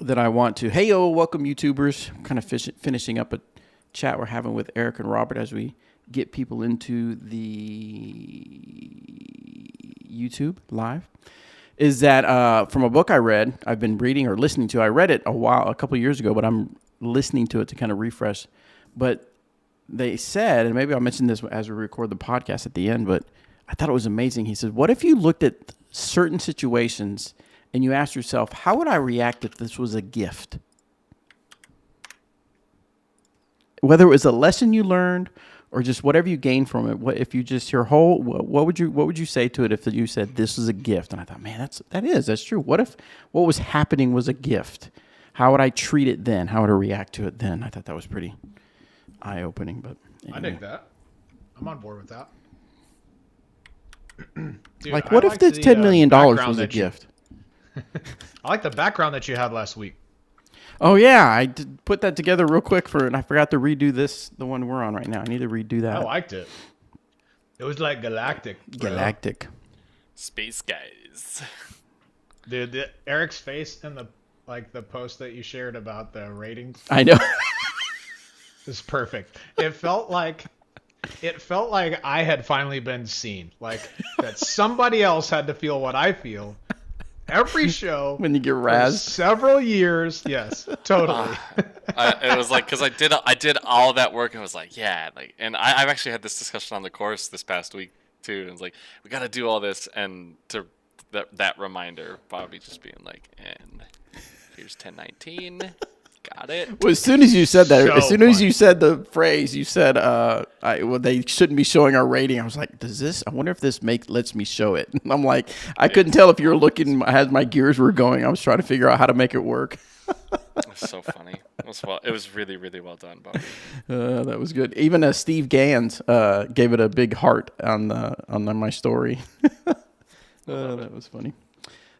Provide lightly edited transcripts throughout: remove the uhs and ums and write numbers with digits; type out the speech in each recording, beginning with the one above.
that I want to. Hey, welcome YouTubers. I'm kind of finishing up a chat we're having with Eric and Robert as we get people into the YouTube live. Is that from a book I read, I've been reading or listening to. I read it a couple years ago, but I'm listening to it to kind of refresh. But they said, and maybe I'll mention this as we record the podcast at the end, but I thought it was amazing. He said, what if you looked at certain situations and you asked yourself, how would I react if this was a gift? Whether it was a lesson you learned or just whatever you gained from it, what if you just what would you say to it if you said this is a gift? And I thought, man, that's true. What if what was happening was a gift? How would I treat it then? How would I react to it then? I thought that was pretty eye-opening. But anyway. I dig that. I'm on board with that. Dude, like, what if this $10 million was a gift? I like the background that you had last week. Oh yeah, I did put that together real quick and I forgot to redo the one we're on right now. I need to redo that. I liked it. It was like galactic. Bro. Galactic. Space guys. Dude, Eric's face in the post that you shared about the ratings. I know. Is perfect. It felt like I had finally been seen. Like that somebody else had to feel what I feel. Every show when you get razzed several years. Yes, totally. It was like, because I did all that work and I was like, yeah, like, and I've actually had this discussion on the course this past week too. And it's like, we got to do all this, and to that reminder, Bobby just being like, and here's 1019. Got it. Well, as soon as you said that, So as soon as you said the phrase, you said, they shouldn't be showing our rating. I was like, I wonder if this lets me show it. And I'm like, I couldn't tell if you were looking, as my gears were going. I was trying to figure out how to make it work. It was so funny. It was really, really well done, Bobby. That was good. Even Steve Gans gave it a big heart on my story. That was funny.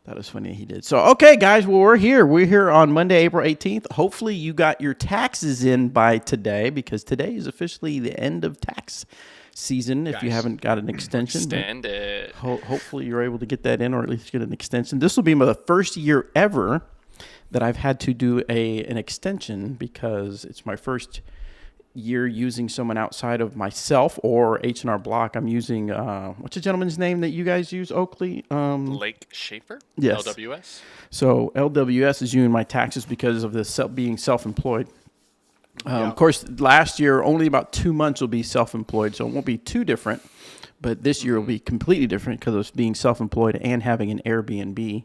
That was funny he did. So, okay, guys, well, we're here. We're here on Monday, April 18th. Hopefully you got your taxes in by today, because today is officially the end of tax season if you haven't got an extension. Extend it. Hopefully you're able to get that in, or at least get an extension. This will be the first year ever that I've had to do an extension, because it's my first year using someone outside of myself or H&R Block. I'm using, what's the gentleman's name that you guys use, Oakley? Lake Schaefer? Yes. LWS? So LWS is doing my taxes because of being self-employed. Of course, last year, only about 2 months will be self-employed, so it won't be too different. But this year will be completely different because of being self-employed and having an Airbnb.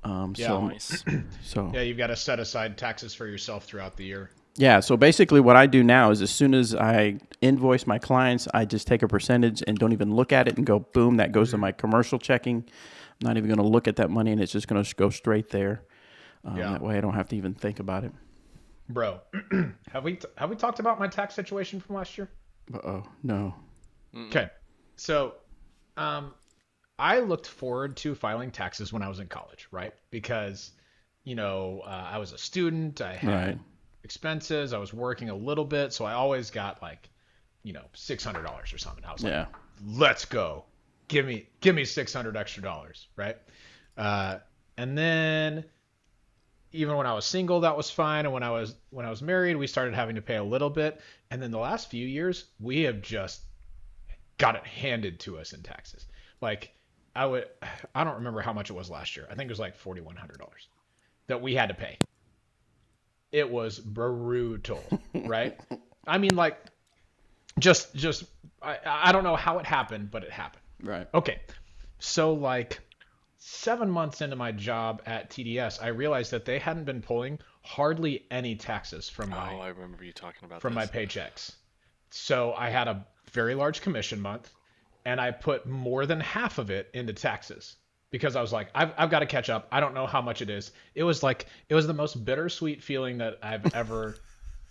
Nice. So yeah, you've got to set aside taxes for yourself throughout the year. Yeah, so basically what I do now is as soon as I invoice my clients, I just take a percentage and don't even look at it and go, boom, that goes to my commercial checking. I'm not even going to look at that money, and it's just going to go straight there. That way I don't have to even think about it. Bro, have we talked about my tax situation from last year? Uh-oh, no. Okay, so I looked forward to filing taxes when I was in college, right? Because, I was a student, I had expenses, I was working a little bit, so I always got $600 or something. I was like, let's go, give me $600 extra, right? And then even when I was single, that was fine, and when I was married, we started having to pay a little bit, and then the last few years we have just got it handed to us in taxes. Like I don't remember how much it was last year. I think it was like $4,100 that we had to pay. It was brutal, right? I mean, like, I don't know how it happened, but it happened. Right. Okay. So like 7 months into my job at TDS, I realized that they hadn't been pulling hardly any taxes from I remember you talking about my paychecks. So I had a very large commission month, and I put more than half of it into taxes. Because I was like, I've got to catch up. I don't know how much it is. It was the most bittersweet feeling that I've ever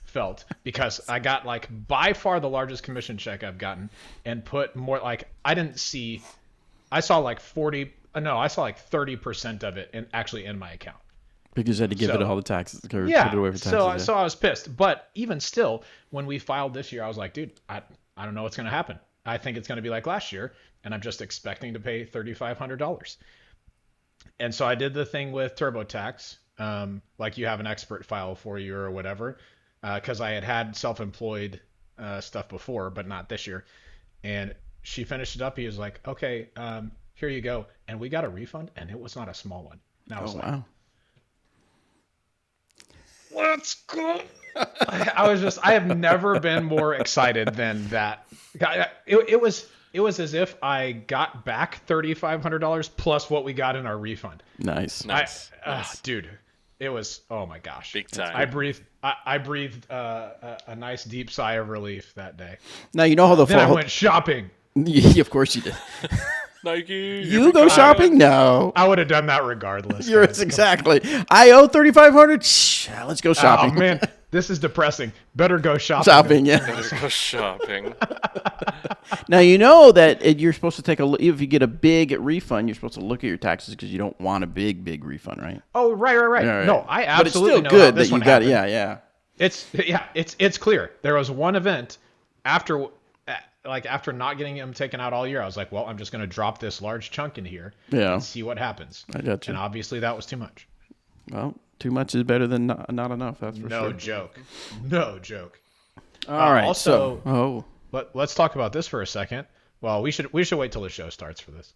felt, because I got like by far the largest commission check I've gotten, and put more, like I saw like 30% of it actually in my account. Because you had to give it all the taxes. Or Yeah. put it away for taxes, So I was pissed. But even still, when we filed this year, I was like, dude, I don't know what's going to happen. I think it's going to be like last year, and I'm just expecting to pay $3,500. And so I did the thing with TurboTax, like you have an expert file for you or whatever, because I had self-employed stuff before, but not this year. And she finished it up. He was like, okay, here you go. And we got a refund, and it was not a small one. And I Oh was like, wow. let's go. I have never been more excited than that. It was as if I got back $3,500 plus what we got in our refund. Nice. Nice. Dude, it was, oh my gosh. Big time. I breathed a nice deep sigh of relief that day. Now you know how the Then I went shopping. Yeah, of course you did. Nike. You go shopping? No. I would have done that regardless. You're guys. exactly. I owe $3,500. Let's go Oh shopping. man, this is depressing. Better go shopping. Shopping, yeah. Let's go shopping. Now you know that you're supposed to take a look. If you get a big refund, you're supposed to look at your taxes because you don't want a big refund, right? Oh, right. Yeah, No, I absolutely But it's still know good how this that you one got it. happened. Yeah. It's clear. There was one event after after not getting them taken out all year. I was like, well, I'm just going to drop this large chunk in here Yeah. and see what happens. I got you. And obviously that was too much. Well, too much is better than not enough. That's for No sure. joke. No joke. All right. also- so, Let's talk about this for a second. Well, we should wait till the show starts for this.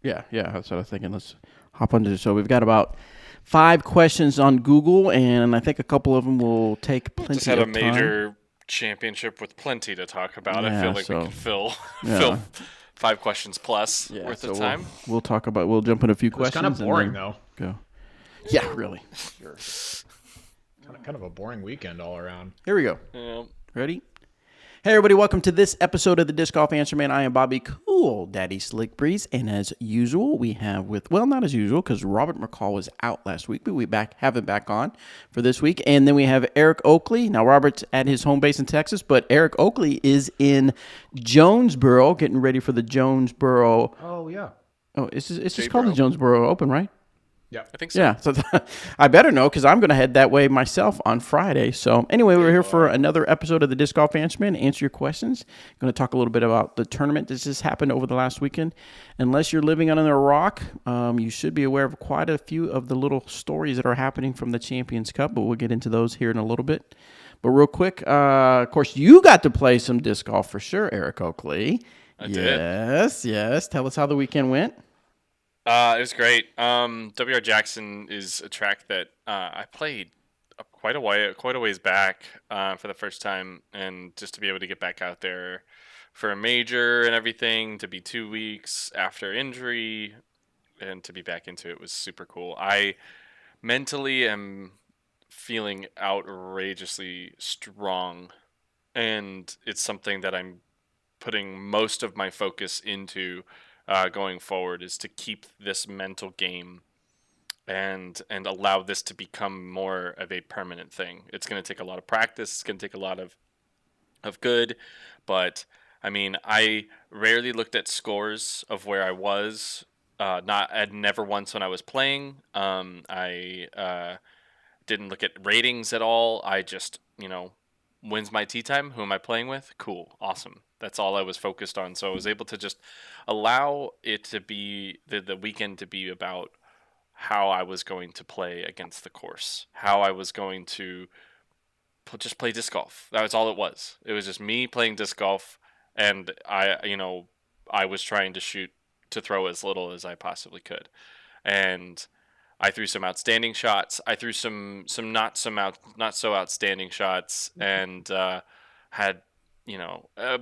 yeah. That's what I was thinking. Let's hop onto the show. We've got about 5 questions on Google, and I think a couple of them will take plenty Just had a of time. major championship with plenty to talk about. I Yeah, feel like so- we could fill Yeah. fill 5 questions plus Yeah, worth so of time. We'll talk about. We'll jump in a few It's questions. kind of boring and though. then go. Yeah, really. Kind of a boring weekend all around. Here we go. Yeah. Ready? Hey, everybody, welcome to this episode of the Disc Golf Answer Man. I am Bobby Cool Daddy Slick Breeze. And as usual, we have not as usual, because Robert McCall was out last week, but we have him back on for this week. And then we have Eric Oakley. Now, Robert's at his home base in Texas, but Eric Oakley is in Jonesboro, getting ready for the Jonesboro. Oh yeah. Oh, it's just J-Bro. called the Jonesboro Open, right? Yeah. I think so. Yeah, so I better know because I'm going to head that way myself on Friday. So anyway, we're here for another episode of the Disc Golf Answer Man. Answer your questions. Going to talk a little bit about the tournament that just happened over the last weekend. Unless you're living under a rock, you should be aware of quite a few of the little stories that are happening from the Champions Cup, but we'll get into those here in a little bit. But real quick, of course, you got to play some disc golf for sure, Eric Oakley. I did. Yes. Tell us how the weekend went. It was great. W.R. Jackson is a track that I played quite a ways back for the first time, and just to be able to get back out there for a major and everything, to be 2 weeks after injury, and to be back into it was super cool. I mentally am feeling outrageously strong, and it's something that I'm putting most of my focus into going forward, is to keep this mental game and allow this to become more of a permanent thing. It's going to take a lot of practice. It's going to take a lot of good, but I mean, I rarely looked at scores of where I was. Never once when I was playing. I didn't look at ratings at all. I just, when's my tee time? Who am I playing with? Cool. Awesome. That's all I was focused on. So I was able to just allow it to be the weekend to be about how I was going to play against the course, how I was going to just play disc golf. That was all it was. It was just me playing disc golf, and I was trying to throw as little as I possibly could. And I threw some outstanding shots. I threw some not so outstanding shots, and had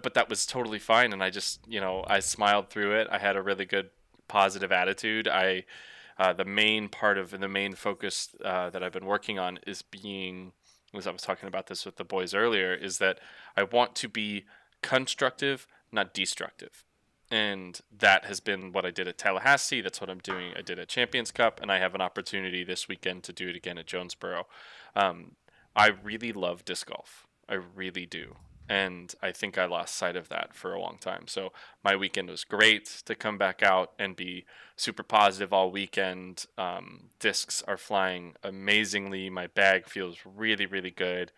but that was totally fine. And I just I smiled through it. I had a really good positive attitude. The main focus that I've been working on is being, as I was talking about this with the boys earlier, is that I want to be constructive, not destructive. And that has been what I did at Tallahassee. That's what I'm doing. I did at Champions Cup, and I have an opportunity this weekend to do it again at Jonesboro. I really love disc golf. I really do. And I think I lost sight of that for a long time. So my weekend was great to come back out and be super positive all weekend. Discs are flying amazingly. My bag feels really, really good.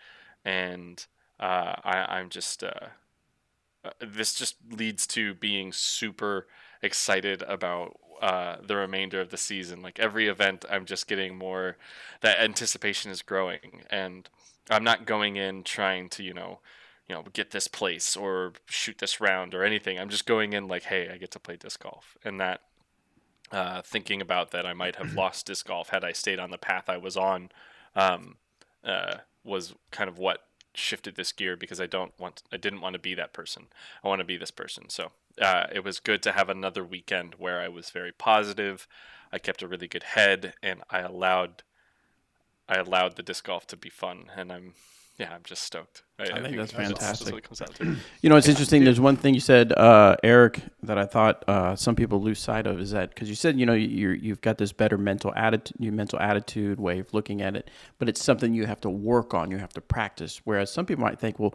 And I'm just... this just leads to being super excited about the remainder of the season. Like every event, I'm just getting more. That anticipation is growing, and I'm not going in trying to get this place or shoot this round or anything. I'm just going in like, hey, I get to play disc golf, and that thinking about that I might have lost disc golf had I stayed on the path I was on, um, was kind of what shifted this gear, because I didn't want to be that person. I want to be this person. So it was good to have another weekend where I was very positive. I kept a really good head, and I allowed the disc golf to be fun, and I'm just stoked. I think that's fantastic. That's what it comes out to. It's interesting. There's one thing you said, Eric, that I thought some people lose sight of, is that because you said you've got this better mental attitude way of looking at it, but it's something you have to work on, you have to practice. Whereas some people might think, well,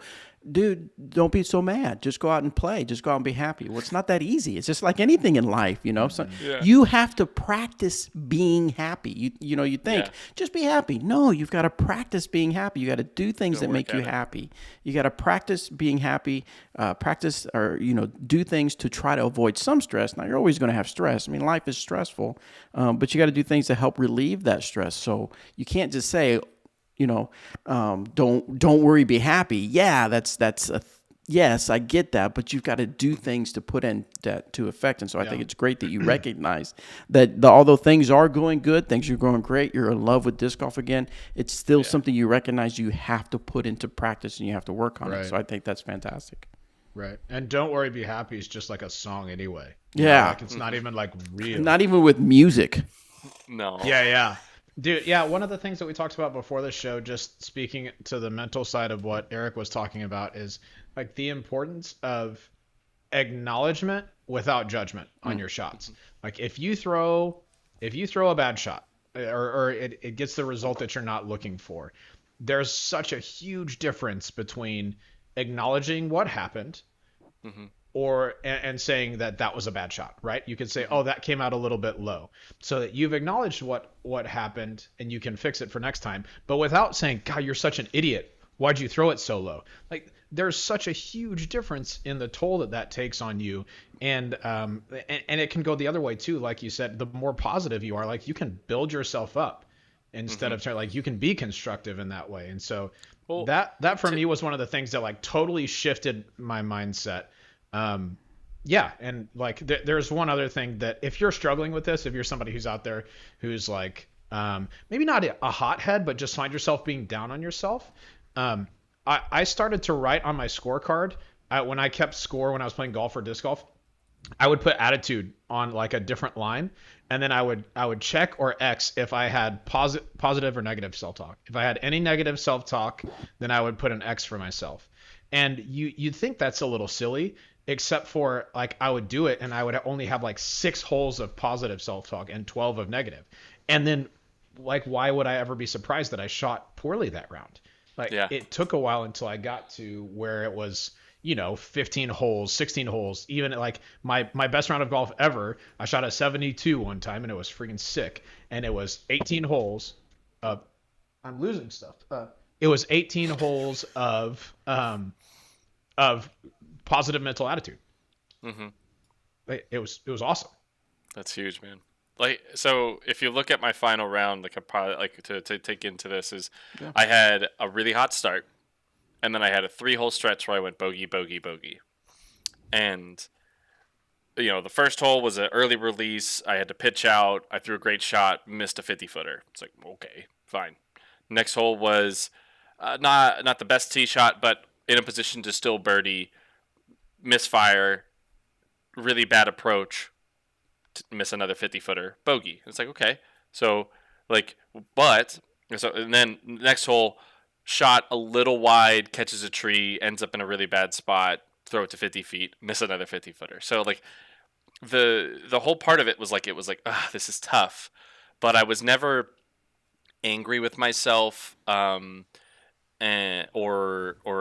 dude, don't be so mad. Just go out and play. Just go out and be happy. Well, it's not that easy. It's just like anything in life, So you have to practice being happy. You think just be happy. No, you've got to practice being happy. You got to do things that make you happy. You got to practice being happy, do things to try to avoid some stress. Now, you're always going to have stress. I mean, life is stressful, but you got to do things to help relieve that stress. So you can't just say, don't worry, be happy. Yeah, yes, I get that, but you've got to do things to put that to effect. And so I think it's great that you recognize that although things are going good, things are going great, you're in love with disc golf again, it's still something you recognize you have to put into practice and you have to work on it. So I think that's fantastic. Right. And Don't Worry, Be Happy is just like a song anyway. It's not even like real. Not even with music. No. Yeah. Dude, one of the things that we talked about before the show, just speaking to the mental side of what Eric was talking about, is like the importance of acknowledgement without judgment on your shots. Like if you throw a bad shot or it gets the result that you're not looking for, there's such a huge difference between acknowledging what happened and saying that was a bad shot, right? You could say, oh, that came out a little bit low, so that you've acknowledged what happened and you can fix it for next time, but without saying, God, you're such an idiot. Why'd you throw it so low? Like there's such a huge difference in the toll that takes on you. And it can go the other way too. Like you said, the more positive you are, like you can build yourself up instead of trying, like you can be constructive in that way. And so that for me was one of the things that like totally shifted my mindset. And like there's one other thing that if you're struggling with this, if you're somebody who's out there who's like maybe not a hothead, but just find yourself being down on yourself, I started to write on my scorecard when I kept score when I was playing golf or disc golf. I would put attitude on like a different line, and then I would check or X if I had positive or negative self-talk. If I had any negative self-talk, then I would put an X for myself. And you'd think that's a little silly, except for like I would do it and I would only have like 6 holes of positive self-talk and 12 of negative. And then like, why would I ever be surprised that I shot poorly that round? Like it took a while until I got to where it was, 15 holes, 16 holes, even like my best round of golf ever. I shot a 72 one time and it was freaking sick. And it was 18 holes of, I'm losing stuff. It was 18 holes of positive mental attitude. It was awesome. That's huge, man. Like, so if you look at my final round, like I probably like to take into this is I had a really hot start, and then I had a 3-hole stretch where I went bogey, bogey, bogey. And the first hole was an early release. I had to pitch out. I threw a great shot, missed a 50-footer. It's like, okay, fine. Next hole was not the best tee shot, but in a position to still birdie, misfire, really bad approach, miss another 50-footer, bogey. It's like, okay. So, and then next hole, shot a little wide, catches a tree, ends up in a really bad spot, throw it to 50 feet, miss another 50-footer. So, like, the whole part of it was like, this is tough. But I was never angry with myself or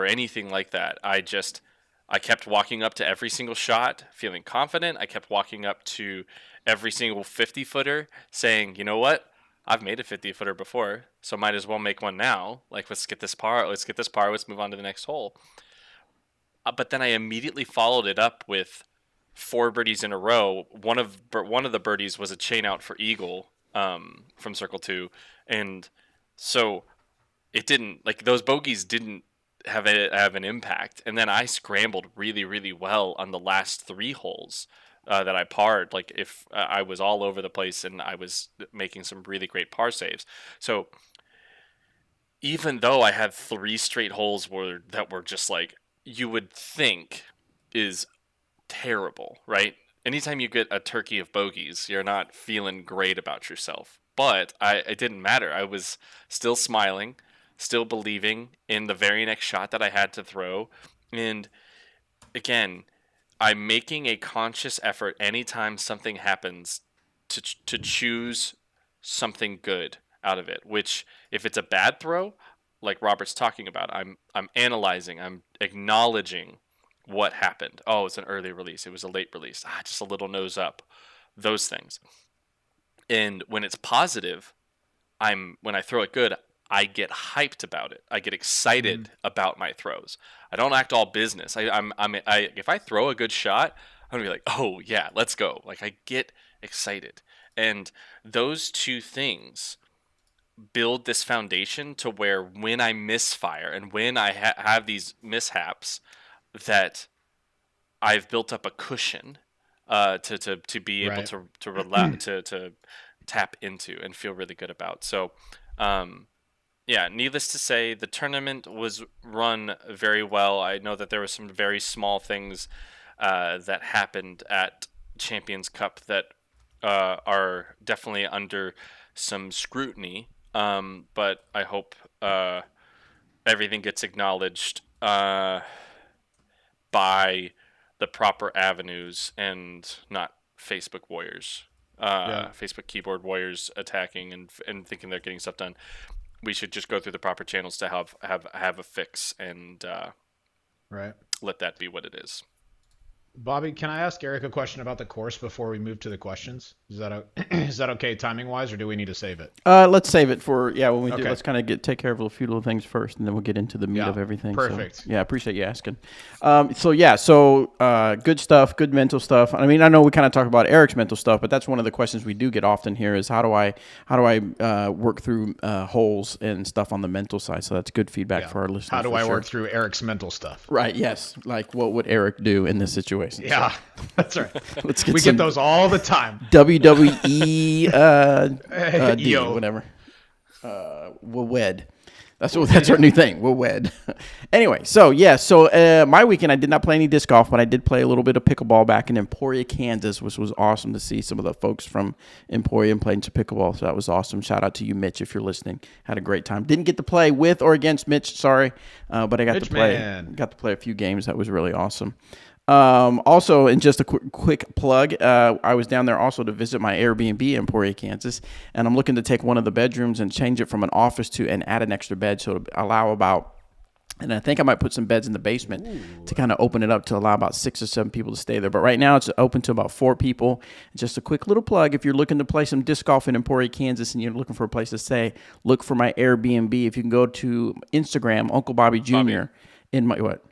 anything like that. I kept walking up to every single shot, feeling confident. I kept walking up to every single 50-footer saying, you know what? I've made a 50-footer before, so might as well make one now. Like, let's get this par. Let's move on to the next hole. But then I immediately followed it up with, 4 birdies in a row. One of the birdies was a chain out for eagle from Circle 2, and so it didn't, like, those bogeys didn't have an impact. And then I scrambled really, really well on the last 3 holes that I parred. Like, if I was all over the place and I was making some really great par saves. So even though I had 3 straight holes that were just like you would think is terrible, right? Anytime you get a turkey of bogeys, you're not feeling great about yourself. But it didn't matter. I was still smiling, still believing in the very next shot that I had to throw. And again, I'm making a conscious effort anytime something happens to choose something good out of it. Which, if it's a bad throw, like Robert's talking about, I'm analyzing, I'm acknowledging what happened. Oh, it's an early release. It was a late release. Just a little nose up. Those things. And when it's positive, when I throw it good, I get hyped about it. I get excited about my throws. I don't act all business. If I throw a good shot, I'm gonna be like, oh yeah, let's go. Like, I get excited, and those two things build this foundation to where when I misfire and when I have these mishaps, that I've built up a cushion to be able Right. to tap into and feel really good about. So, yeah, needless to say, the tournament was run very well. I know that there were some very small things that happened at Champions Cup that are definitely under some scrutiny, but I hope everything gets acknowledged by the proper avenues and not Facebook warriors, Yeah. Facebook keyboard warriors attacking and thinking they're getting stuff done. We should just go through the proper channels to have a fix and Right. let that be what it is. Bobby, can I ask Eric a question about the course before we move to the questions? Is that is that okay timing wise, or do we need to save it? Let's save it for when we do. Okay. Let's kind of take care of a few little things first, and then we'll get into the meat Yeah, of everything. perfect. So, yeah, I appreciate you asking. Good stuff, good mental stuff. I mean, I know we kind of talk about Eric's mental stuff, but that's one of the questions we do get often here is how do I work through holes and stuff on the mental side. So that's good feedback Yeah. for our listeners. How do for I sure. work through Eric's mental stuff? Right. Yes. Like, what would Eric do in this situation? Yeah, that's right. Let's get We some get those all the time. WWE deal, Yo. whatever. We'll wed. That's our new thing. We'll wed. Anyway, so my weekend I did not play any disc golf, but I did play a little bit of pickleball back in Emporia, Kansas, which was awesome to see some of the folks from Emporia playing some pickleball. So that was awesome. Shout out to you, Mitch, if you're listening. Had a great time. Didn't get to play with or against Mitch, sorry, but I got Mitch, to play. man. Got to play a few games. That was really awesome. Also, and just a quick plug, I was down there also to visit my Airbnb in Emporia, Kansas, and I'm looking to take one of the bedrooms and change it from an office to and add an extra bed, so to allow and I think I might put some beds in the basement to kind of open it up to allow about 6 or 7 people to stay there. But right now it's open to about 4 people. Just a quick little plug. If you're looking to play some disc golf in Emporia, Kansas, and you're looking for a place to stay, look for my Airbnb. If you can go to Instagram, Uncle Bobby Jr. in my what?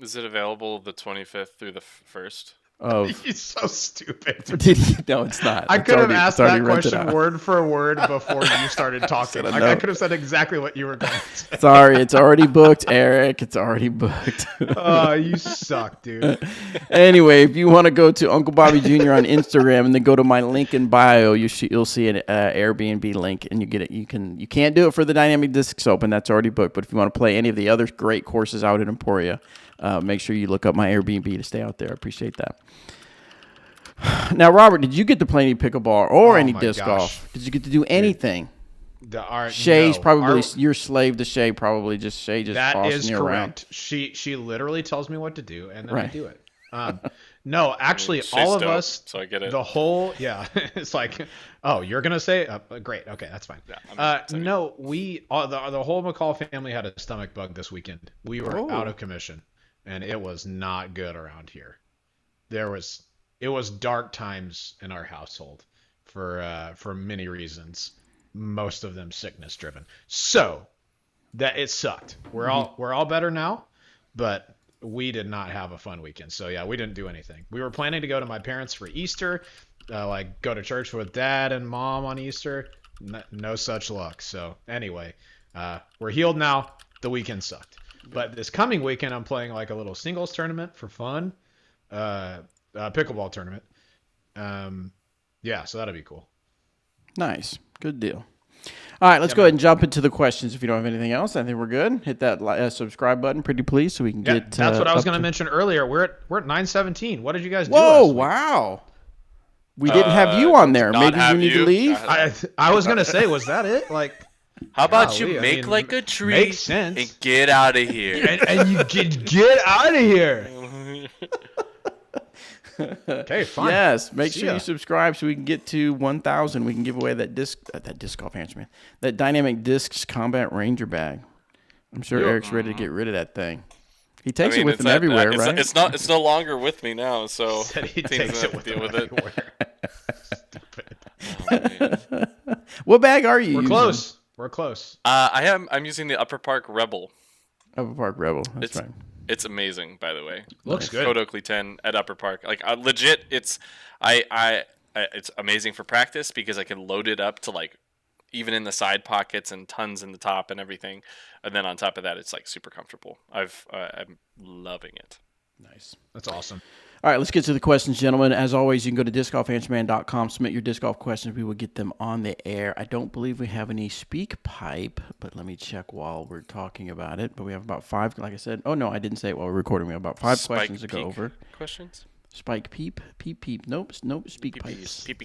Is it available the 25th through the 1st? Of You're so stupid. did he? No, it's not. I It's could have already- asked it's already that rented question out. word for word before you started talking. Like, I could have said exactly what you were going to say. Sorry, it's already booked, Eric. It's already booked. Oh, you suck, dude. Anyway, if you want to go to Uncle Bobby Jr. on Instagram and then go to my link in bio, you'll see an Airbnb link, and you get it. You can't do it for the Dynamic Discs Open. That's already booked. But if you want to play any of the other great courses out in Emporia, make sure you look up my Airbnb to stay out there. I appreciate that. Now, Robert, did you get to play any pickleball or any my disc gosh. golf? Did you get to do anything? Shay's You're slave to Shay. Probably just Shay just That bossing is you around. correct. She literally tells me what to do, and then I Right. do it. No, actually, She's all of dope, us, so I get it. the whole, yeah, it's like, oh, you're gonna say, great, okay, that's fine. Yeah, No, the whole McCall family had a stomach bug this weekend. We were out of commission, and it was not good around here. It was dark times in our household for many reasons, most of them sickness driven. So that it sucked. We're all better now, but we did not have a fun weekend. So yeah, we didn't do anything. We were planning to go to my parents for Easter, like go to church with dad and mom on Easter. No such luck. So anyway, we're healed now. The weekend sucked. But this coming weekend, I'm playing like a little singles tournament for fun, pickleball tournament. Yeah, so that'll be cool. Nice. Good deal. All right, let's go ahead and jump into the questions. If you don't have anything else, I think we're good. Hit that subscribe button, pretty please, so we can get. That's what I was going to mention earlier. We're at 9:17. What did you guys do? Whoa! Wow. We didn't have you on there. Maybe you need to leave. I was going to say, was that it? Like, how about you make like a tree makes sense. and get out of here? and you get out of here. Okay, fine. Yes, make sure you subscribe so we can get to 1,000. We can give away that disc golf answer, man. That Dynamic Discs Combat Ranger bag. I'm sure Eric's ready to get rid of that thing. He takes it with him everywhere, right? It's no longer with me now, so he takes it with him everywhere. Stupid. What bag are you using? We're close. I'm using the Upper Park Rebel. Upper Park Rebel. That's right. It's amazing, by the way. Looks good. Code Oakley 10 at Upper Park. Like legit, it's amazing for practice because I can load it up to like even in the side pockets and tons in the top and everything. And then on top of that, it's like super comfortable. I'm loving it. Nice. That's awesome. All right, let's get to the questions, gentlemen. As always, you can go to discgolfanswerman.com, submit your disc golf questions. We will get them on the air. I don't believe we have any speak pipe, but let me check while we're talking about it. But we have about 5, like I said. Oh, no, I didn't say it while we're recording. We have about 5 questions to go over. Questions? Spike peep, peep, peep. Nope, speak pipes. Peep.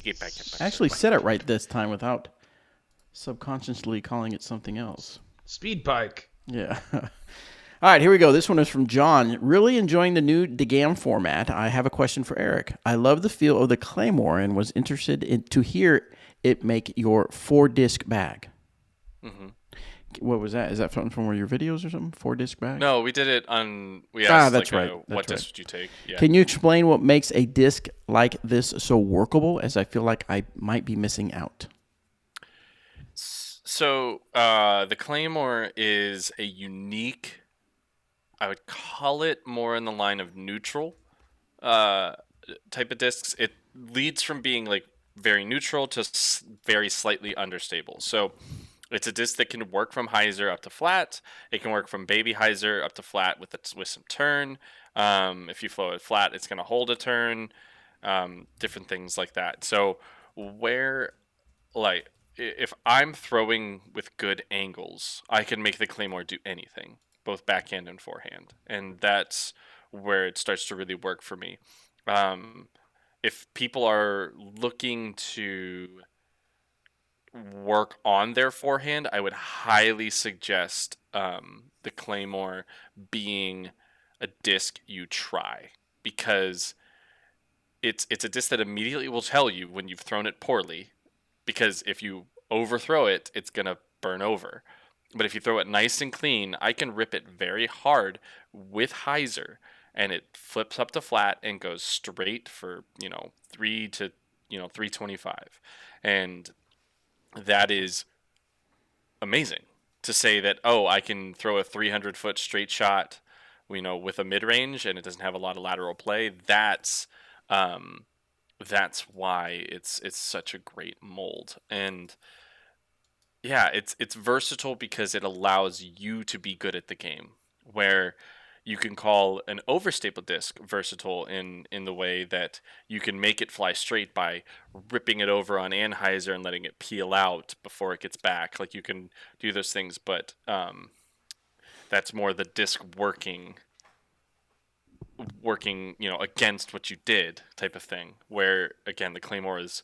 I actually said it right this time without subconsciously calling it something else. Speed bike. Yeah. All right, here we go. This one is from John. Really enjoying the new DeGam format. I have a question for Eric. I love the feel of the Claymore and was interested to hear it make your 4-disc bag. Mm-hmm. What was that? Is that from one of your videos or something? 4-disc bag? No, we did it on. We asked, that's right. What disc would you take? Yeah. Can you explain what makes a disc like this so workable? As I feel like I might be missing out. So the Claymore is a unique. I would call it more in the line of neutral type of discs. It leads from being like very neutral to very slightly understable. So it's a disc that can work from hyzer up to flat. It can work from baby hyzer up to flat with some turn. If you flow it flat, it's going to hold a turn. Different things like that. So where like if I'm throwing with good angles, I can make the Claymore do anything, both backhand and forehand, and that's where it starts to really work for me. If people are looking to work on their forehand, I would highly suggest the Claymore being a disc you try, because it's a disc that immediately will tell you when you've thrown it poorly, because if you overthrow it, it's gonna burn over. But if you throw it nice and clean, I can rip it very hard with hyzer, and it flips up to flat and goes straight for 3 to 325, and that is amazing to say that I can throw a 300-foot straight shot, with a mid range, and it doesn't have a lot of lateral play. That's why it's such a great mold. And yeah, it's versatile because it allows you to be good at the game, where you can call an overstaple disc versatile in the way that you can make it fly straight by ripping it over on anhyzer and letting it peel out before it gets back. Like, you can do those things, but that's more the disc working against what you did type of thing, where again the Claymore is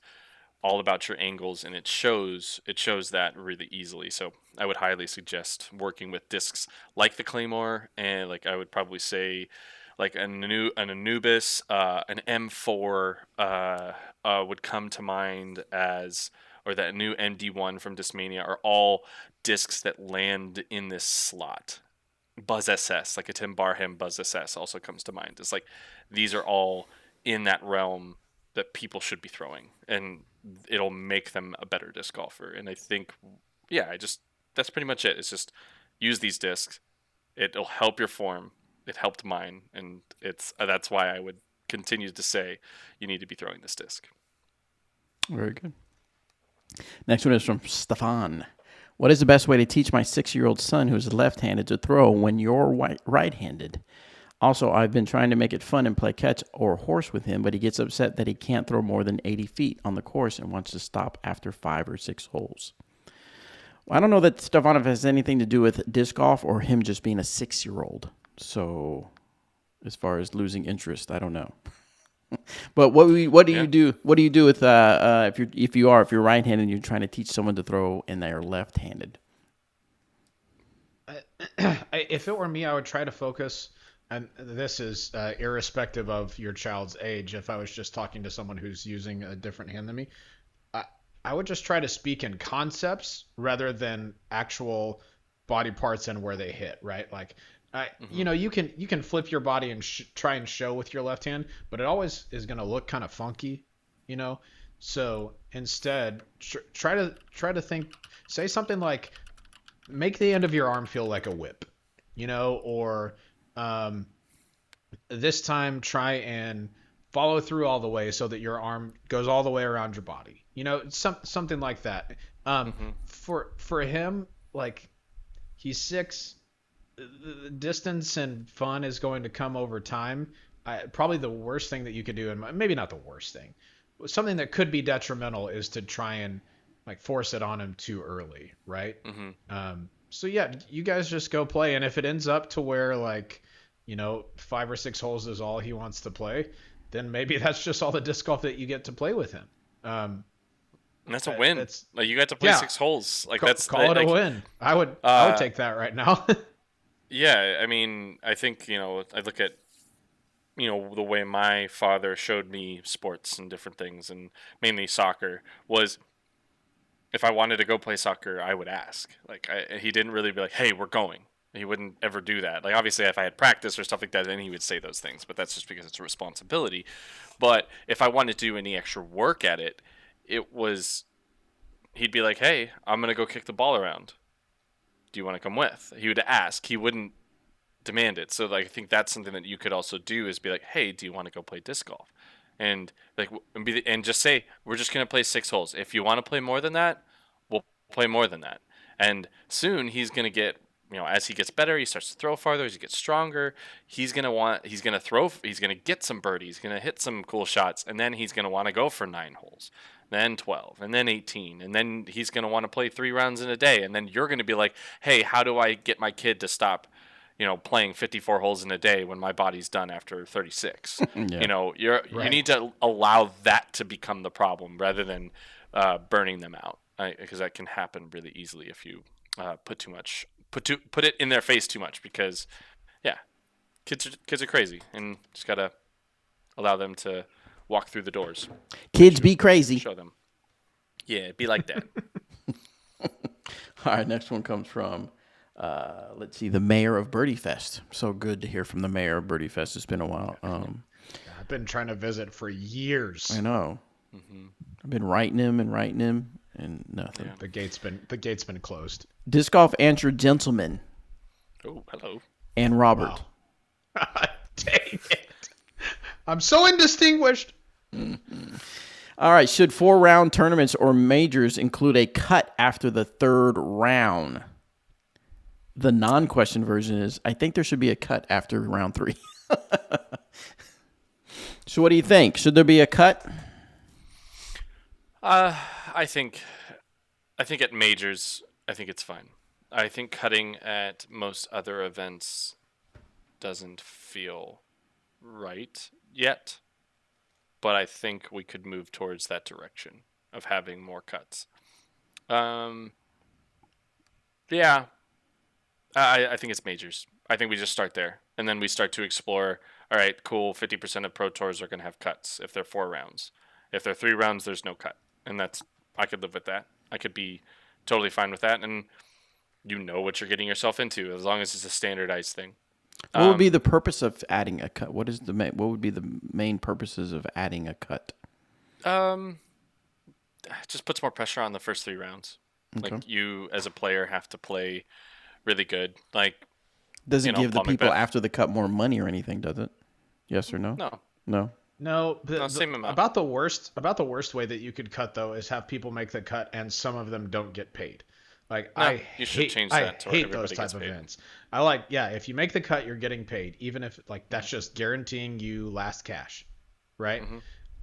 all about your angles, and it shows that really easily. So I would highly suggest working with discs like the Claymore, and like I would probably say like an Anubis, an M4 would come to mind as, or that new MD1 from Discmania, are all discs that land in this slot. Buzz SS, like a Tim Barham Buzz SS also comes to mind. It's like these are all in that realm that people should be throwing, and it'll make them a better disc golfer. And I think, that's pretty much it. It's just use these discs. It'll help your form, it helped mine, and that's why I would continue to say you need to be throwing this disc. Very good. Next one is from Stefan. What is the best way to teach my 6-year-old son who's left-handed to throw when you're right-handed? Also, I've been trying to make it fun and play catch or horse with him, but he gets upset that he can't throw more than 80 feet on the course and wants to stop after 5 or 6 holes. Well, I don't know that Stefanov has anything to do with disc golf or him just being a 6-year-old. So, as far as losing interest, I don't know. But what do you do? What do you do with if you're right-handed and you're trying to teach someone to throw and they're left-handed? If it were me, I would try to focus, and this is irrespective of your child's age. If I was just talking to someone who's using a different hand than me, I would just try to speak in concepts rather than actual body parts and where they hit, right? Like, you can flip your body and try and show with your left hand, but it always is going to look kind of funky, you know? So instead, try to think, say something like, make the end of your arm feel like a whip, or this time try and follow through all the way so that your arm goes all the way around your body. Something like that. For him, like, he's 6, the distance and fun is going to come over time. Probably the worst thing that you could do, and maybe not the worst thing, something that could be detrimental, is to try and like force it on him too early, right? So yeah, you guys just go play, and if it ends up to where, like, 5 or 6 holes is all he wants to play, then maybe that's just all the disc golf that you get to play with him. And that's a win. Like, you got to play 6 holes. Like, call it a win. I would take that right now. Yeah, I mean, I think, I look at, the way my father showed me sports and different things, and mainly soccer, was if I wanted to go play soccer, I would ask. Like, he didn't really be like, hey, we're going. He wouldn't ever do that. Like, obviously, if I had practice or stuff like that, then he would say those things, but that's just because it's a responsibility. But if I wanted to do any extra work at it, he'd be like, hey, I'm going to go kick the ball around. Do you want to come with? He would ask. He wouldn't demand it. So, like, I think that's something that you could also do, is be like, hey, do you want to go play disc golf? And just say, we're just going to play 6 holes. If you want to play more than that, we'll play more than that. And soon he's going to get, as he gets better, he starts to throw farther, as he gets stronger, he's going to get some birdies, he's going to hit some cool shots, and then he's going to want to go for 9 holes, then 12, and then 18, and then he's going to want to play 3 rounds in a day, and then you're going to be like, hey, how do I get my kid to stop playing 54 holes in a day when my body's done after 36? Yeah. You need to allow that to become the problem rather than burning them out, because that can happen really easily if you put it in their face too much, because kids are crazy, and just gotta allow them to walk through the doors. Kids be crazy. Show them. Yeah, be like that. All right, next one comes from, let's see, the mayor of Birdie Fest. So good to hear from the mayor of Birdie Fest. It's been a while. I've been trying to visit for years. I know. I've been writing him and nothing. Yeah. The gate's been closed. Disc golf amateur gentleman. Oh, hello. And Robert. Wow. Dang it. I'm so indistinguished. All right. Should 4-round tournaments or majors include a cut after the 3rd round? The non-question version is, I think there should be a cut after round 3. So what do you think? Should there be a cut? I think at majors, I think it's fine. I think cutting at most other events doesn't feel right yet, but I think we could move towards that direction of having more cuts. Yeah, I think it's majors. I think we just start there, and then we start to explore. All right, cool. 50% of pro tours are going to have cuts if they're 4 rounds. If they're 3 rounds, there's no cut, and I could live with that. I could be totally fine with that, and you know what you're getting yourself into as long as it's a standardized thing. What would be the purpose of adding a cut? What would be the main purposes of adding a cut? It just puts more pressure on the first 3 rounds. Okay. Like, you as a player have to play really good. Like, Does it give the Paul people McBeth. after the cut more money or anything? Does it? Yes or no? No. No. No, Same amount. about the worst way that you could cut though is have people make the cut and some of them don't get paid. Like No, you should change that to I where hate those everybody type gets of paid. events. I like, yeah, if you make the cut, you're getting paid, even if like that's just guaranteeing you last cash, right?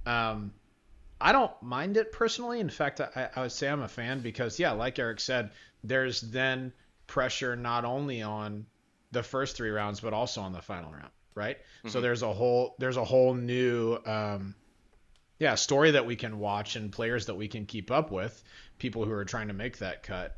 I don't mind it personally. In fact, I would say I'm a fan because, yeah, like Eric said, there's then pressure not only on the first 3 rounds but also on the final round, right? So there's a whole new story that we can watch and players that we can keep up with, people who are trying to make that cut.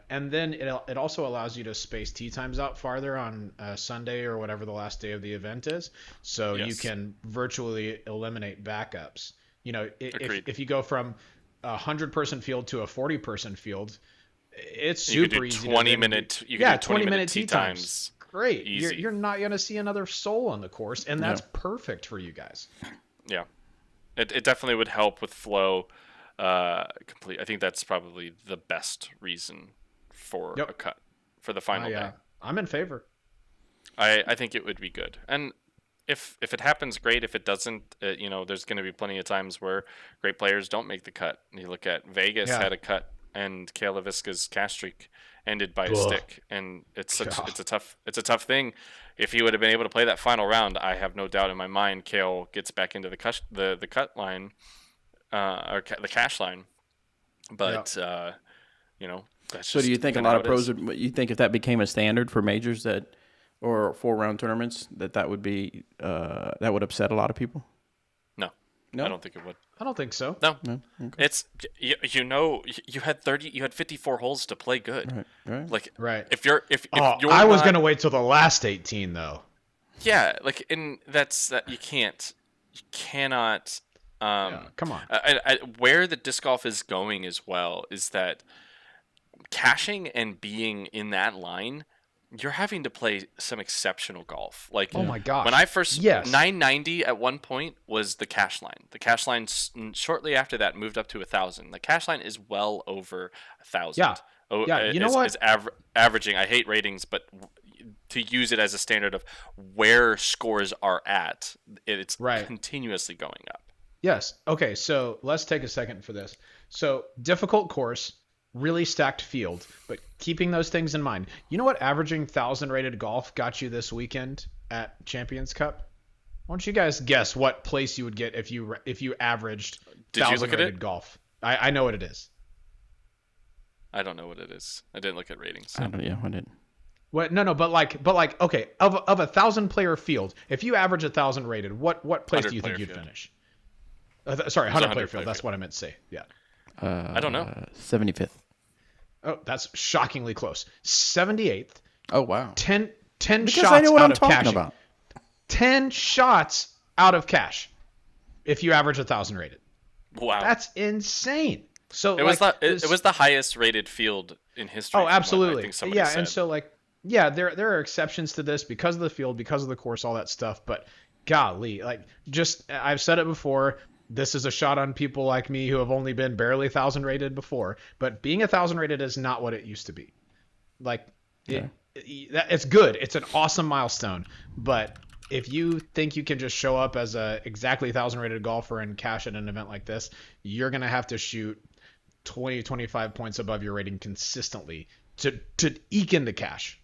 And then it also allows you to space tee times out farther on Sunday or whatever the last day of the event is. So you can virtually eliminate backups. If you go from a 100-person field to a 40-person field, it's super easy. 20-minute. You can do 20-minute tee times. Great. Easy. You're not going to see another soul on the course, and that's perfect for you guys. Yeah. It definitely would help with flow. Complete. I think that's probably the best reason for a cut for the final day. I'm in favor. I think it would be good. And if it happens, great. If it doesn't, there's going to be plenty of times where great players don't make the cut. You look at Vegas had a cut, and Kale LaVisca's cash streak ended by a stick, and it's a tough thing. If he would have been able to play that final round, I have no doubt in my mind Kale gets back into the cut line, or the cash line. But that's So do you think a lot of pros would? You think if that became a standard for majors or 4-round tournaments, that would be that would upset a lot of people? No, I don't think it would. I don't think so. No. Okay. It's you had 54 holes to play good. Right. Like right. If you're I was gonna wait till the last 18 though. Yeah, like and that's that you cannot. Come on. Where the disc golf is going as well is that cashing and being in that line, you're having to play some exceptional golf. Like, oh my gosh. When I first, 990 at one point was the cash line. The cash line shortly after that moved up to 1,000. The cash line is well over 1,000. Yeah. You know what? Is averaging. I hate ratings, but to use it as a standard of where scores are at, it's continuously going up. Yes. Okay. So let's take a second for this. So difficult course. Really stacked field, but keeping those things in mind. You know what averaging 1,000 rated golf got you this weekend at Champions Cup? Why don't you guys guess what place you would get if you averaged 1,000 rated golf? I know what it is. I don't know what it is. I didn't look at ratings. I didn't. What? No, but like, okay, of a 1,000 player field, if you average 1,000 rated, what place do you think you'd finish? Sorry, 100 player field. That's what I meant to say. Yeah. I don't know. 75th. Oh, that's shockingly close. 78th. Oh, wow. 10 because shots I know what out I'm of talking cash. about. 10 shots out of cash if you average 1,000 rated. Wow. That's insane. So it was the highest rated field in history. Oh, absolutely. Yeah, and so there are exceptions to this because of the field, because of the course, all that stuff, but golly, I've said it before, this is a shot on people like me who have only been barely 1,000 rated before, but being 1,000 rated is not what it used to be. It's good. It's an awesome milestone, but if you think you can just show up as a exactly 1,000 rated golfer and cash at an event like this, you're going to have to shoot 20, 25 points above your rating consistently to eke into cash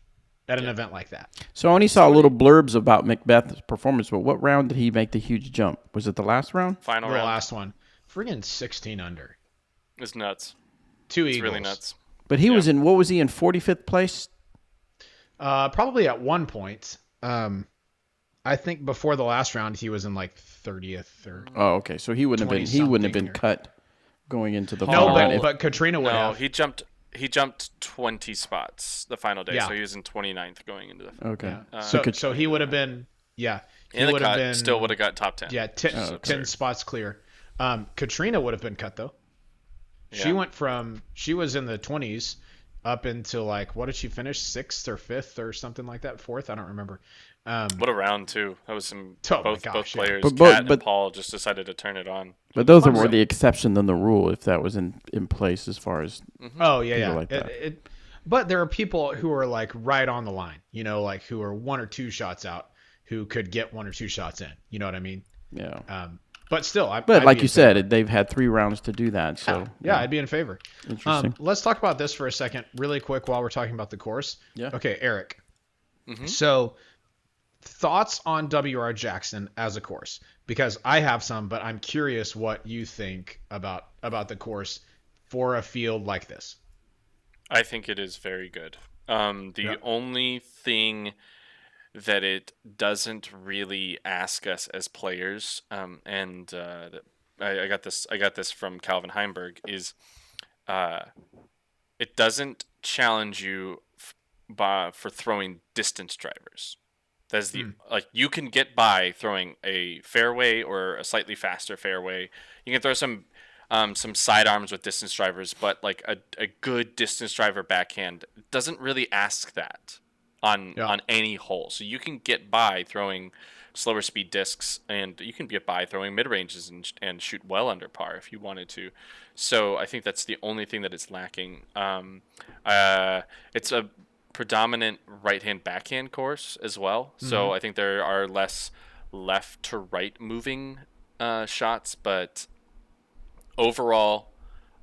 at an event like that. So I only saw little blurbs about McBeth's performance, but what round did he make the huge jump? Was it the last round? Final the round. last one. Friggin' 16 under. It's nuts. 2 It's eagles. really nuts. But he was in, what was he in, 45th place? Probably at one point. I think before the last round he was in like 30th or. Oh, okay. So he wouldn't have been cut going into the final No, round. but Katrina would have. He jumped 20 spots the final day, Yeah. so he was in 29th going into the. Okay. So he would have been. Yeah. He In the would have cut, been. still would have got top 10. Yeah, 10 spots clear. Katrina would have been cut though. Yeah. She was in the 20s up until what did she finish? 6th or 5th or something like that? 4th? I don't remember. What a round too. That was some both players. But and Paul just decided to turn it on. But those are more the exception than the rule if that was in place as far as Oh yeah, yeah. like that. But there are people who are like right on the line, you know, like who are 1 or 2 shots out, who could get 1 or 2 shots in. You know what I mean? Yeah. But still, But I'd like be you in favor. said, they've had 3 rounds to do that. Yeah, So yeah, I'd be in favor. interesting. Let's talk about this for a second, really quick, while we're talking about the course. Yeah. Okay, Eric. Mm-hmm. So, thoughts on WR Jackson as a course? Because I have some, but I'm curious what you think about the course for a field like this. I think it is very good. The Yep. only thing that it doesn't really ask us as players, I got this from Calvin Heimberg, is uh, it doesn't challenge you for throwing distance drivers. That's the like you can get by throwing a fairway or a slightly faster fairway. You can throw some sidearms with distance drivers, but like a good distance driver backhand doesn't really ask that Yeah. on any hole. So you can get by throwing slower speed discs, and you can get by throwing mid ranges and shoot well under par if you wanted to. So I think that's the only thing that it's lacking. It's a predominant right hand backhand course as well. So I think there are less left to right moving shots, but overall,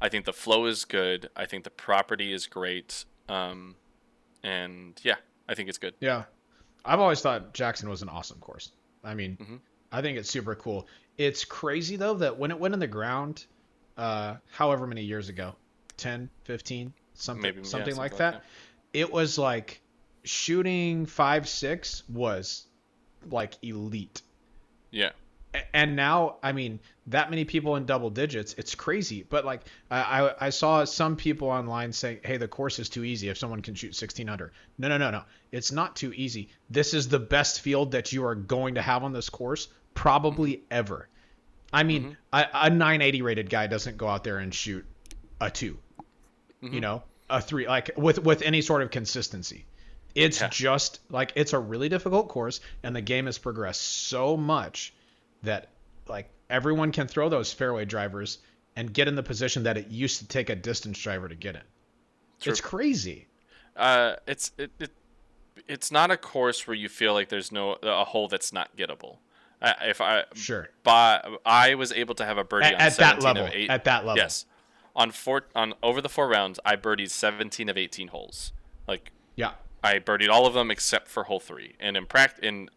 I think the flow is good. I think the property is great. And yeah, I think it's good. Yeah. I've always thought Jackson was an awesome course. I mean, I think it's super cool. It's crazy though that when it went in the ground, however many years ago, 10, 15, something like that, it was like shooting 5-6 was like elite. Yeah. And now, I mean, that many people in double digits, it's crazy. But like, I saw some people online saying, "Hey, the course is too easy if someone can shoot 1600." No. It's not too easy. This is the best field that you are going to have on this course, probably ever. I mean, a 980 rated guy doesn't go out there and shoot a 2, you know, a 3, like with any sort of consistency. It's just like, it's a really difficult course, and the game has progressed so much that like everyone can throw those fairway drivers and get in the position that it used to take a distance driver to get in. True. It's crazy. It's not a course where you feel like there's a hole that's not gettable. Sure. But I was able to have a birdie on 17 of 8. At that level. Yes. On over the 4 rounds, I birdied 17 of 18 holes. Like, yeah. I birdied all of them except for hole 3. And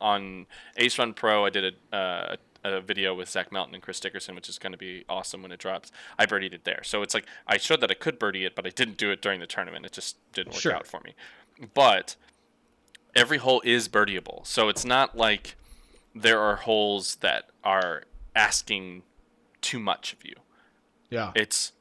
on Ace Run Pro, I did a video with Zach Melton and Chris Dickerson, which is going to be awesome when it drops. I birdied it there. So it's like I showed that I could birdie it, but I didn't do it during the tournament. It just didn't work out for me. But every hole is birdieable. So it's not like there are holes that are asking too much of you. Yeah. It's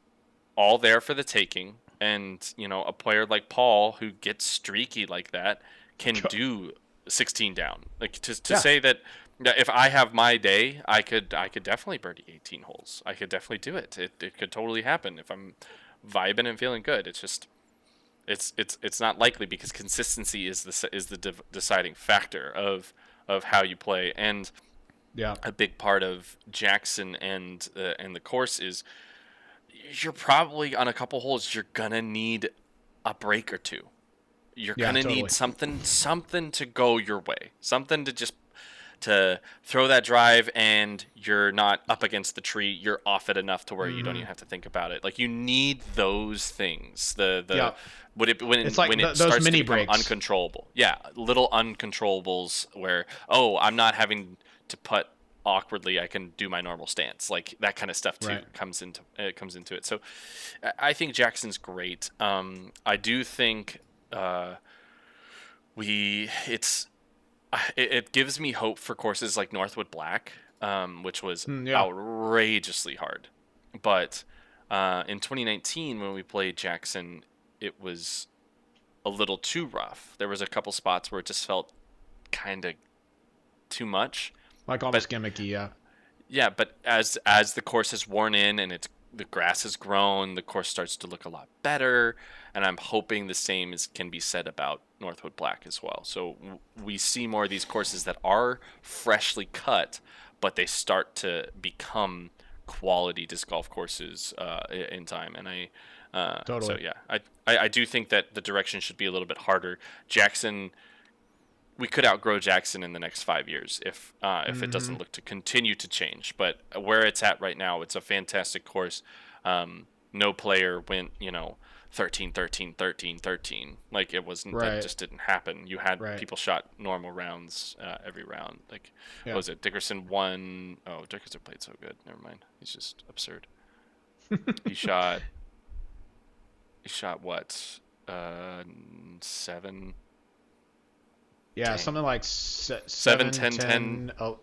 all there for the taking. And, you know, a player like Paul who gets streaky like that can do 16 down. Like to say that if I have my day, I could definitely birdie 18 holes. I could definitely do it. It could totally happen if I'm vibing and feeling good. It's just it's not likely because consistency is the deciding factor of how you play. And a big part of Jackson and the course is you're probably on a couple holes you're gonna need a break or two. You're gonna need something to go your way, something to throw that drive, and you're not up against the tree. You're off it enough to where you don't even have to think about it. Like, you need those things. When it starts to become uncontrollable. Yeah, little uncontrollables where I'm not having to putt awkwardly. I can do my normal stance. Like, that kind of stuff too comes into it. So I think Jackson's great. I do think it gives me hope for courses like Northwood Black, which was outrageously hard. But in 2019, when we played Jackson, it was a little too rough. There was a couple spots where it just felt kind of too much. Like almost gimmicky, yeah. Yeah, but as the course has worn in and the grass has grown, the course starts to look a lot better, and I'm hoping the same can be said about Northwood Black as well. So we see more of these courses that are freshly cut, but they start to become quality disc golf courses in time, and Totally. So yeah, I do think that the direction should be a little bit harder. Jackson, we could outgrow Jackson in the next 5 years if it doesn't look to continue to change. But where it's at right now, it's a fantastic course. No player went 13, 13, 13, 13. Like it wasn't Right. that just didn't happen. You had Right. people shot normal rounds every round. Like Yeah. what was it? Dickerson won. Oh, Dickerson played so good. Never mind. He's just absurd. He shot what? 7. Yeah, Dang. something like 7, 10, 10. Oh,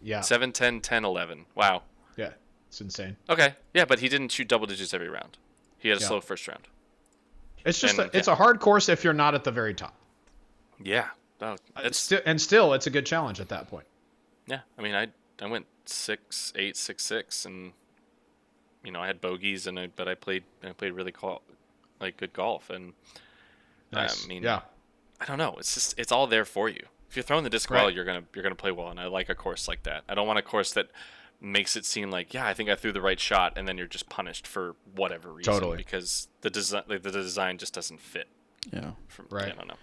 yeah. 7, 10, 10, 11. Wow. Yeah, it's insane. Okay. Yeah, but he didn't shoot double digits every round. He had a Yeah. slow first round. It's just And, it's a hard course if you're not at the very top. Yeah. Oh, it's Still, it's a good challenge at that point. yeah. I mean, I went 6, 8, 6, 6, and I had bogeys, but I played really good golf, and Nice. I mean, yeah. I don't know. It's all there for you. If you're throwing the disc well, Right. you're gonna play well, and I like a course like that. I don't want a course that makes it seem like, yeah, I think I threw the right shot, and then you're just punished for whatever reason Totally. because the design just doesn't fit. Yeah. Right. I don't know.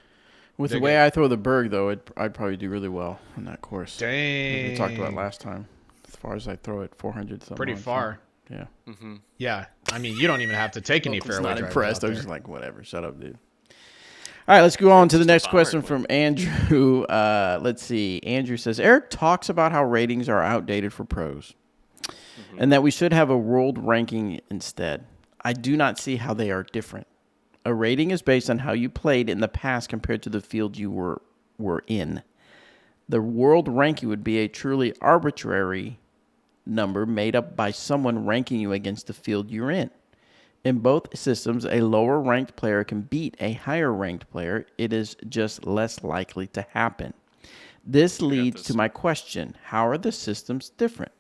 With the Dig way it. I throw the berg, though, I'd probably do really well on that course. Dang. We talked about last time. As far as I throw it, 400 something. Pretty on far. some- Yeah. Mm-hmm. Yeah. I mean, you don't even have to take any I was fairway not drivers impressed. out I was there. just like, whatever. Shut up, dude. All right, let's go on to the Just a next bomber question clip. from Andrew. Let's see. Andrew says, Eric talks about how ratings are outdated for pros and that we should have a world ranking instead. I do not see how they are different. A rating is based on how you played in the past compared to the field you were in. The world ranking would be a truly arbitrary number made up by someone ranking you against the field you're in. In both systems, a lower ranked player can beat a higher ranked player. It is just less likely to happen. This leads to my question: how are the systems different?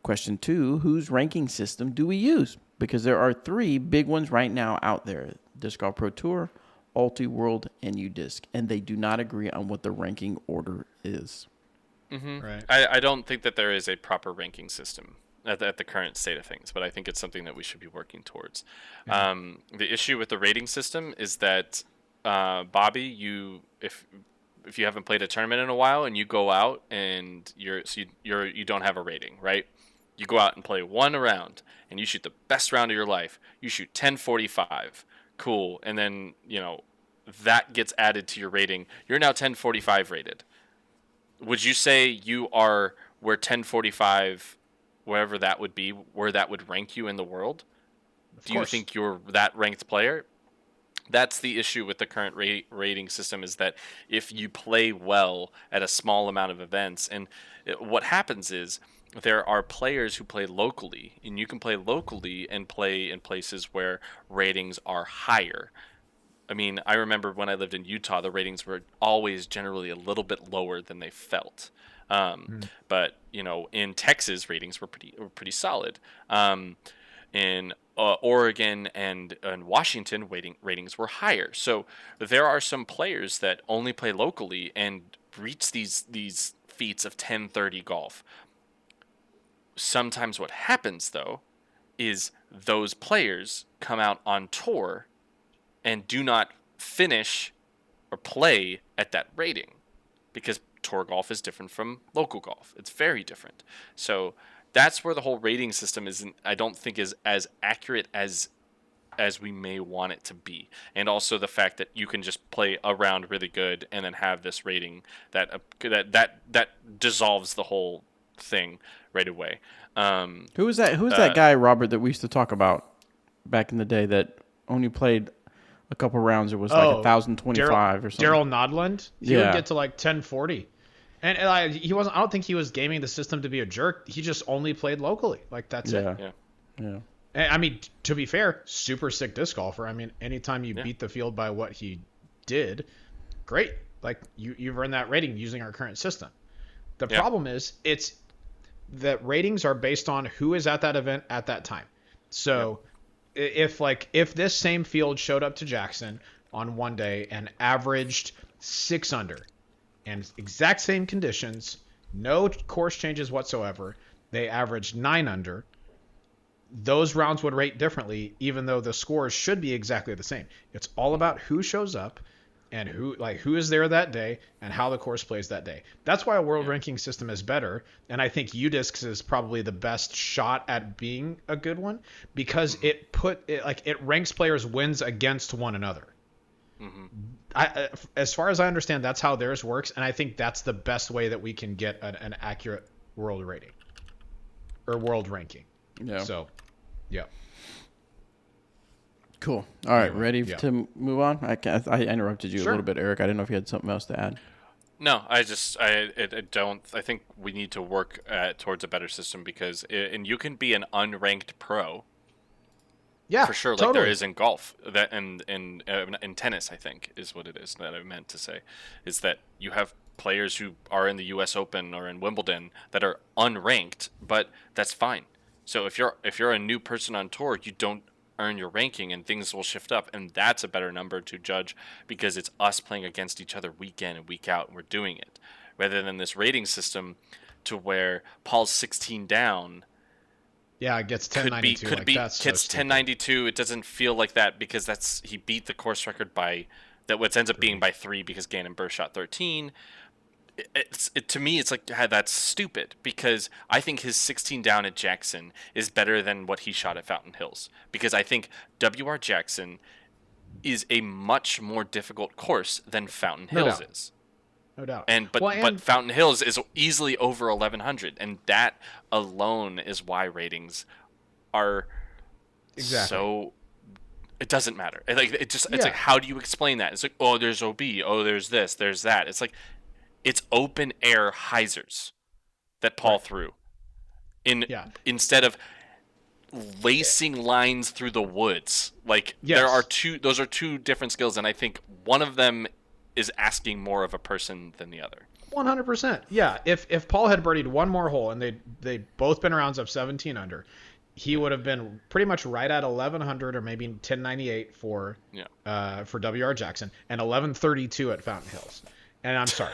Question 2, whose ranking system do we use? Because there are 3 big ones right now out there: Disc Golf Pro Tour, Ulti World, and UDisc, and they do not agree on what the ranking order is. Right. I don't think that there is a proper ranking system at the current state of things, but I think it's something that we should be working towards. Yeah. The issue with the rating system is that, Bobby, if you haven't played a tournament in a while and you go out and you don't have a rating, right? You go out and play one round and you shoot the best round of your life. You shoot 1045, cool, and then that gets added to your rating. You're now 1045 rated. Would you say you are where 1045, wherever that would be, where that would rank you in the world? Of Do you course. think you're that ranked player? That's the issue with the current rating system, is that if you play well at a small amount of events, and what happens is there are players who play locally, and you can play locally and play in places where ratings are higher. I mean, I remember when I lived in Utah, the ratings were always generally a little bit lower than they felt. But in Texas, ratings were pretty solid. In Oregon and Washington, ratings were higher. So there are some players that only play locally and reach these feats of 1030 golf. Sometimes what happens, though, is those players come out on tour and do not finish or play at that rating, because tour golf is different from local golf. It's very different. So that's where the whole rating system I don't think is as accurate as we may want it to be. And also the fact that you can just play a round really good and then have this rating that dissolves the whole thing right away. Who was that guy, Robert, that we used to talk about back in the day that only played a couple rounds? It was like 1,025 or something. Daryl Nodland. He Yeah. would get to like 1040. And he wasn't. I don't think he was gaming the system to be a jerk. He just only played locally. Like that's it. Yeah. And, I mean, to be fair, super sick disc golfer. I mean, anytime you beat the field by what he did, great. Like you've earned that rating using our current system. The problem is that ratings are based on who is at that event at that time. So if this same field showed up to Jackson on one day and averaged 6 under, and exact same conditions, no course changes whatsoever, they averaged 9 under, those rounds would rate differently, even though the scores should be exactly the same. It's all about who shows up and who is there that day and how the course plays that day. That's why a world ranking system is better, and I think UDiscs is probably the best shot at being a good one because it ranks players' wins against one another. As far as I understand, that's how theirs works, and I think that's the best way that we can get an accurate world rating or world ranking. Yeah. So, yeah. Cool. All right, Anyway, ready yeah. to move on? I interrupted you a Sure. little bit, Eric. I didn't know if you had something else to add. No, I don't. I think we need to work towards a better system because, and you can be an unranked pro. Yeah, For sure, like totally. there is in golf, that and in tennis, I think is what it is that I meant to say, is that you have players who are in the U.S. Open or in Wimbledon that are unranked, but that's fine. So if you're a new person on tour, you don't earn your ranking, and things will shift up, and that's a better number to judge because it's us playing against each other week in and week out, and we're doing it, rather than this rating system to where Paul's 16 down. Yeah, it gets Could be 1092. could be That's so gets stupid. 1092. It doesn't feel like that because he beat the course record by that, what ends up being by 3 because Gannon Burr shot 13. To me it's like, that's stupid because I think his 16 down at Jackson is better than what he shot at Fountain Hills, because I think WR Jackson is a much more difficult course than Fountain No Hills doubt. is. No doubt. But Fountain Hills is easily over 1100, and that alone is why ratings are Exactly. so. It doesn't matter. It's Yeah. like, how do you explain that? It's like, oh, there's OB, oh, there's this, there's that. It's like, it's open air hyzers that Paul threw Yeah. instead of lacing lines through the woods. Like, Yes. those are two different skills, and I think one of them is asking more of a person than the other. 100%. Yeah. If Paul had birdied one more hole and they'd both been rounds of 17 under, he would have been pretty much right at 1100 or maybe 1098 for WR Jackson and 1132 at Fountain Hills. And I'm sorry,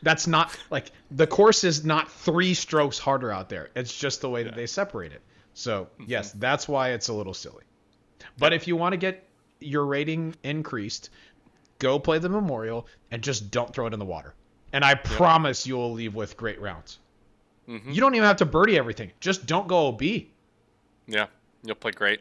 that's not like, the course is not 3 strokes harder out there. It's just the way that they separate it. So yes, that's why it's a little silly. But if you want to get your rating increased, go play the Memorial and just don't throw it in the water. And I promise you'll leave with great rounds. You don't even have to birdie everything. Just don't go OB. Yeah, you'll play great.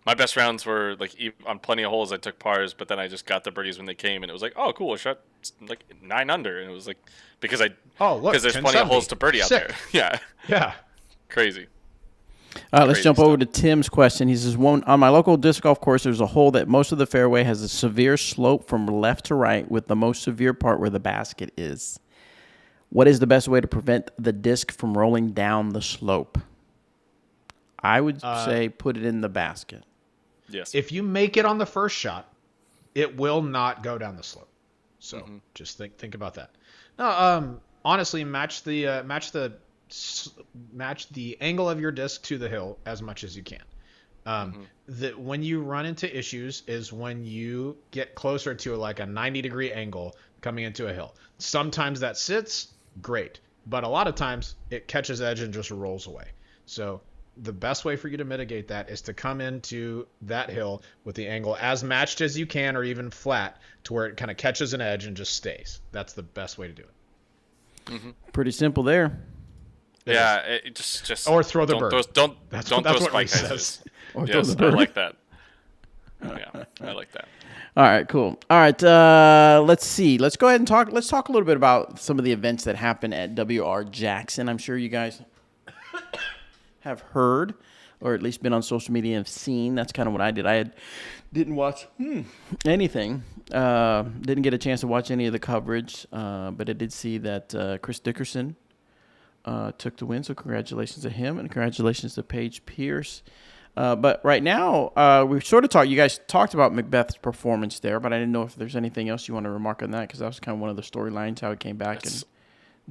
My best rounds were like on plenty of holes I took pars, but then I just got the birdies when they came, and it was like, oh, cool, I shot like 9 under, and it was like because there's plenty of holes to birdie out there. Yeah, Yeah. crazy. All right, let's Crazy jump over to stuff. Tim's question. He says, on my local disc golf course, there's a hole that most of the fairway has a severe slope from left to right, with the most severe part where the basket is. What is the best way to prevent the disc from rolling down the slope? I would say put it in the basket. Yes. If you make it on the first shot, it will not go down the slope. So just think about that. No, honestly, match the angle of your disc to the hill as much as you can. When you run into issues is when you get closer to like a 90-degree angle coming into a hill. Sometimes that sits great, but a lot of times it catches edge and just rolls away. So the best way for you to mitigate that is to come into that hill with the angle as matched as you can, or even flat, to where it kind of catches an edge and just stays. That's the best way to do it. Pretty simple there. Yeah, it just Or throw the don't bird. Don't That's throw what spike Reese says. hyzers. Or throw Yes, the I bird. like that. Yeah, I like that. All right, cool. All right, let's see. Let's go ahead and talk. Let's talk a little bit about some of the events that happen at WR Jackson. I'm sure you guys have heard, or at least been on social media and seen. That's kind of what I did. Didn't watch anything. Didn't get a chance to watch any of the coverage, but I did see that Chris Dickerson took the win. So congratulations to him, and congratulations to Paige Pierce. But right now, we've sort of you guys talked about Macbeth's performance there, but I didn't know if there's anything else you want to remark on that, because that was kind of one of the storylines, how he came back and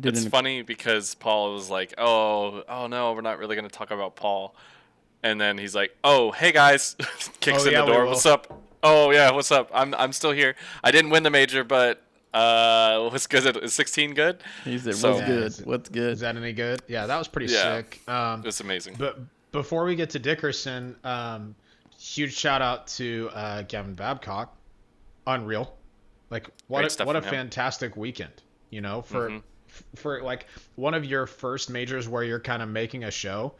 did It's funny because Paul was like, oh no, we're not really going to talk about Paul. And then he's like, oh, hey guys, kicks in the door. What's up? Oh yeah, what's up? I'm still here. I didn't win the major, but what's good? Is 16 good? He said, So- what's good? What's good? Is that any good? Yeah, that was pretty Yeah. sick. It's amazing. But before we get to Dickerson, huge shout out to Gavin Babcock. Unreal. Like what a from him. fantastic weekend, for Mm-hmm. for like one of your first majors where you're kind of making a show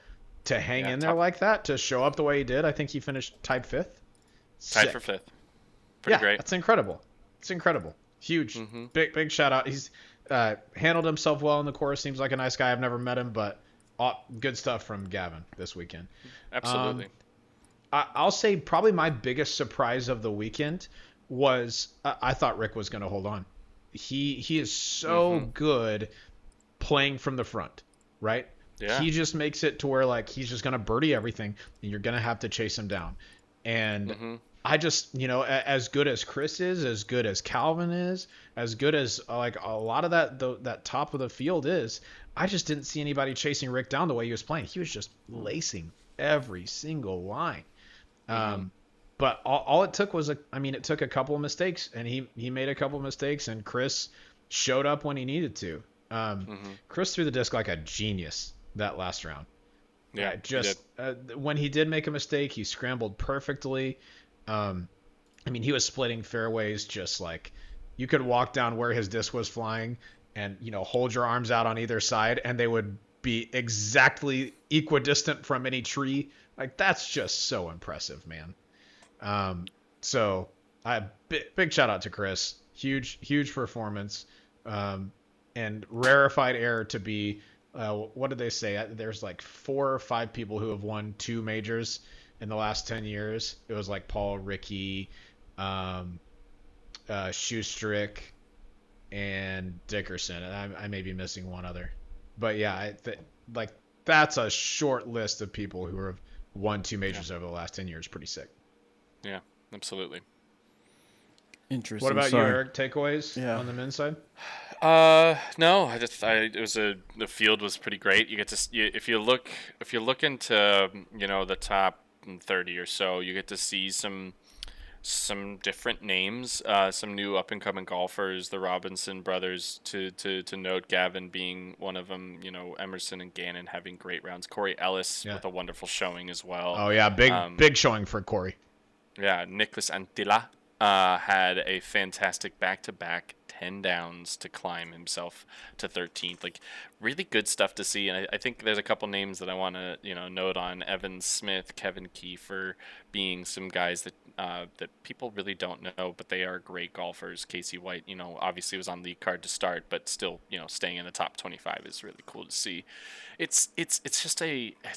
to hang in there top, like that, to show up the way he did. I think he finished tied fifth. tied for fifth. Pretty great. That's incredible. It's incredible. Huge. Mm-hmm. Big shout out. He's handled himself well in the course. Seems like a nice guy. I've never met him, but good stuff from Gavin this weekend. Absolutely. I'll say probably my biggest surprise of the weekend was I thought Rick was going to hold on. He is so good playing from the front, right? Yeah. He just makes it to where like he's just going to birdie everything, and you're going to have to chase him down. And I just, as good as Chris is, as good as Calvin is, as good as like a lot of that top of the field is, I just didn't see anybody chasing Rick down the way he was playing. He was just lacing every single line. But all it took was it took a couple of mistakes, and he made a couple of mistakes, and Chris showed up when he needed to. Chris threw the disc like a genius that last round. Yeah, When he did make a mistake, he scrambled perfectly. He was splitting fairways just like you could walk down where his disc was flying and, hold your arms out on either side and they would be exactly equidistant from any tree. Like, that's just so impressive, man. So big shout out to Chris. Huge performance. And rarefied air to be, what did they say? There's like 4 or 5 people who have won 2 majors in the last 10 years. It was like Paul, Ricky, Schustrick, and Dickerson. And I may be missing one other. But yeah, that's a short list of people who have won 2 majors over the last 10 years. Pretty sick. Yeah, absolutely. Interesting. What about you, Eric? Takeaways on the men's side? No, the field was pretty great. You get to if you look into the top 30 or so, you get to see some different names, some new up and coming golfers, the Robinson brothers to note, Gavin being one of them, Emerson and Gannon having great rounds, Corey Ellis with a wonderful showing as well. Oh yeah, big showing for Corey. Yeah, Nicholas Antilla had a fantastic back-to-back 10 downs to climb himself to 13th. Like, really good stuff to see. And I think there's a couple names that I want to, note on. Evan Smith, Kevin Kiefer being some guys that that people really don't know, but they are great golfers. Casey White, obviously was on lead card to start, but still, staying in the top 25 is really cool to see. It's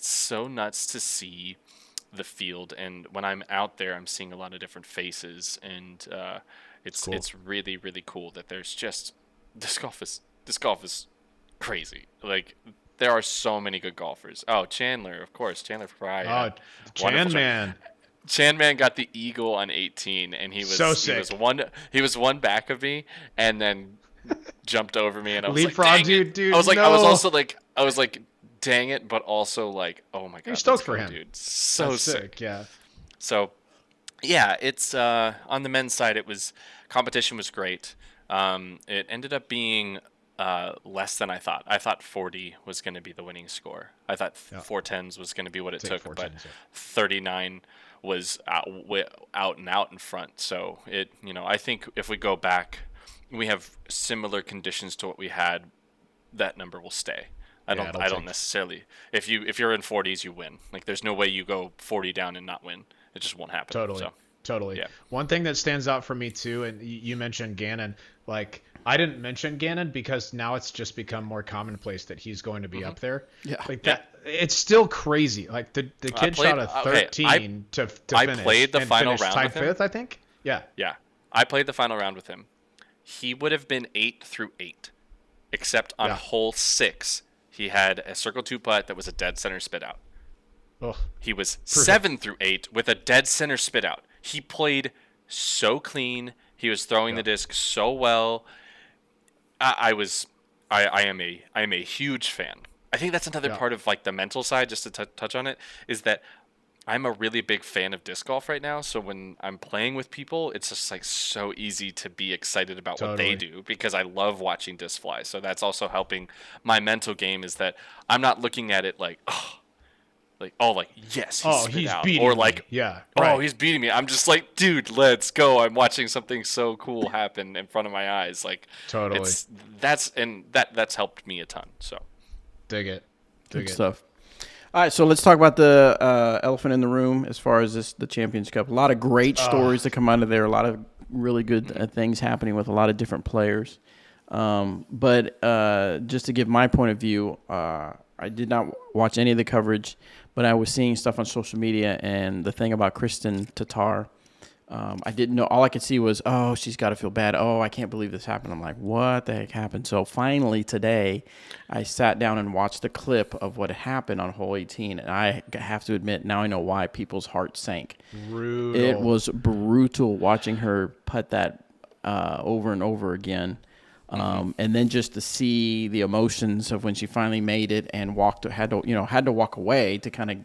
so nuts to see the field, and when I'm out there I'm seeing a lot of different faces, and it's cool. It's really, really cool that there's just this golf is crazy. Like, there are so many good golfers. Chandler, of course, Chandler Fry. Chan Man got the eagle on 18, and he was so sick. He was one back of me, and then jumped over me, and I was leapfrog, like, dude. I was like, no. I was like, dang it, but also like, oh my god, you're stoked for him, dude. So sick. Yeah. So, yeah, it's on the men's side. Competition was great. It ended up being less than I thought. I thought 40 was going to be the winning score. I thought 410s was going to be what it took, but 39 was out and out in front. So I think if we go back, we have similar conditions to what we had. That number will stay. I don't necessarily. If you're in 40s, you win. Like, there's no way you go 40 down and not win. It just won't happen. Totally. Yeah. One thing that stands out for me too, and you mentioned Gannon. Like, I didn't mention Gannon because now it's just become more commonplace that he's going to be up there. Yeah. Like that, it's still crazy. Like the kid shot a 13 to finish. I played the final round tied with him. fifth, I think. Yeah. Yeah. I played the final round with him. He would have been 8 through 8, except on hole 6. He had a circle 2 putt that was a dead center spit out. Ugh. He was 7 through 8 with a dead center spit out. He played so clean. He was throwing the disc so well. I am a huge fan. I think that's another part of like the mental side, just to touch on it, is that I'm a really big fan of disc golf right now. So when I'm playing with people, it's just like so easy to be excited about what they do, because I love watching disc fly. So that's also helping my mental game, is that I'm not looking at it like, oh, Like, oh, like, yes, he Oh, spit he's out. beating Or me. like, Yeah. oh, Right. he's beating me. I'm just like, dude, let's go. I'm watching something so cool happen in front of my eyes. Like, Totally. that's helped me a ton. So, Dig it. Good stuff. All right, so let's talk about the elephant in the room as far as the Champions Cup. A lot of great stories that come out of there. A lot of really good things happening with a lot of different players. But just to give my point of view, I did not watch any of the coverage, but I was seeing stuff on social media, and the thing about Kristen Tatar, I didn't know. All I could see was, oh, she's got to feel bad. Oh, I can't believe this happened. I'm like, what the heck happened? So finally today, I sat down and watched the clip of what happened on hole 18, and I have to admit, now I know why people's hearts sank. Brutal. It was brutal watching her putt that over and over again. And then just to see the emotions of when she finally made it and had to walk away to kind of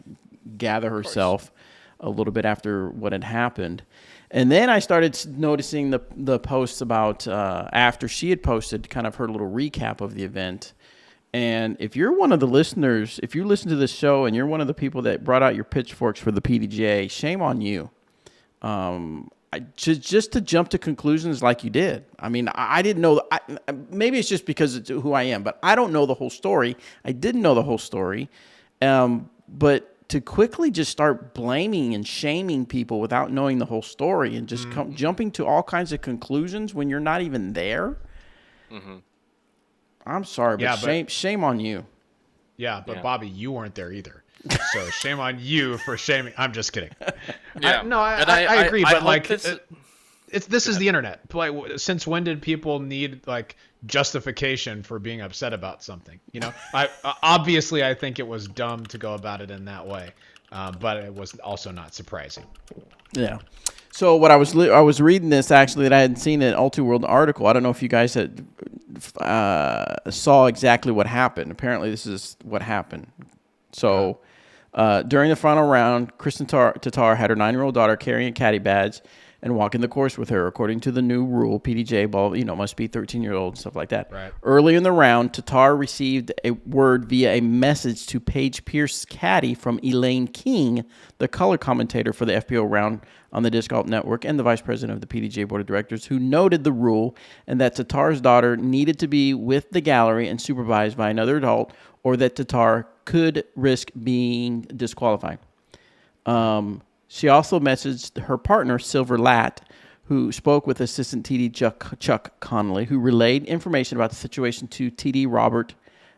gather herself a little bit after what had happened. And then I started noticing the posts about after she had posted kind of her little recap of the event. And if you're one of the listeners, if you listen to this show and you're one of the people that brought out your pitchforks for the PDGA, shame on you. Just to jump to conclusions like you did. I mean, I didn't know. Maybe it's just because it's who I am, but I don't know the whole story. I didn't know the whole story. But to quickly just start blaming and shaming people without knowing the whole story and just jumping to all kinds of conclusions when you're not even there. Mm-hmm. I'm sorry, but shame on you. Yeah, but Bobby, you weren't there either. So shame on you for shaming. I'm just kidding. Yeah. I agree, but like, this is the internet. Like, since when did people need like justification for being upset about something? You know, obviously I think it was dumb to go about it in that way, but it was also not surprising. Yeah. So what I was reading this actually that I hadn't seen an Ultiworld article. I don't know if you guys had saw exactly what happened. Apparently this is what happened. So during the final round, Kristen Tatar had her 9-year-old daughter carrying a caddy badge and walking the course with her, according to the new rule. PDJ ball, must be 13-year-old and stuff like that. Right. Early in the round, Tatar received a word via a message to Paige Pierce's caddy from Elaine King, the color commentator for the FPO round on the Disc Golf Network and the vice president of the PDJ board of directors, who noted the rule and that Tatar's daughter needed to be with the gallery and supervised by another adult, or that Tatar could risk being disqualified. She also messaged her partner, Silver Latt, who spoke with assistant TD Chuck Connolly, who relayed information about the situation to TD Robert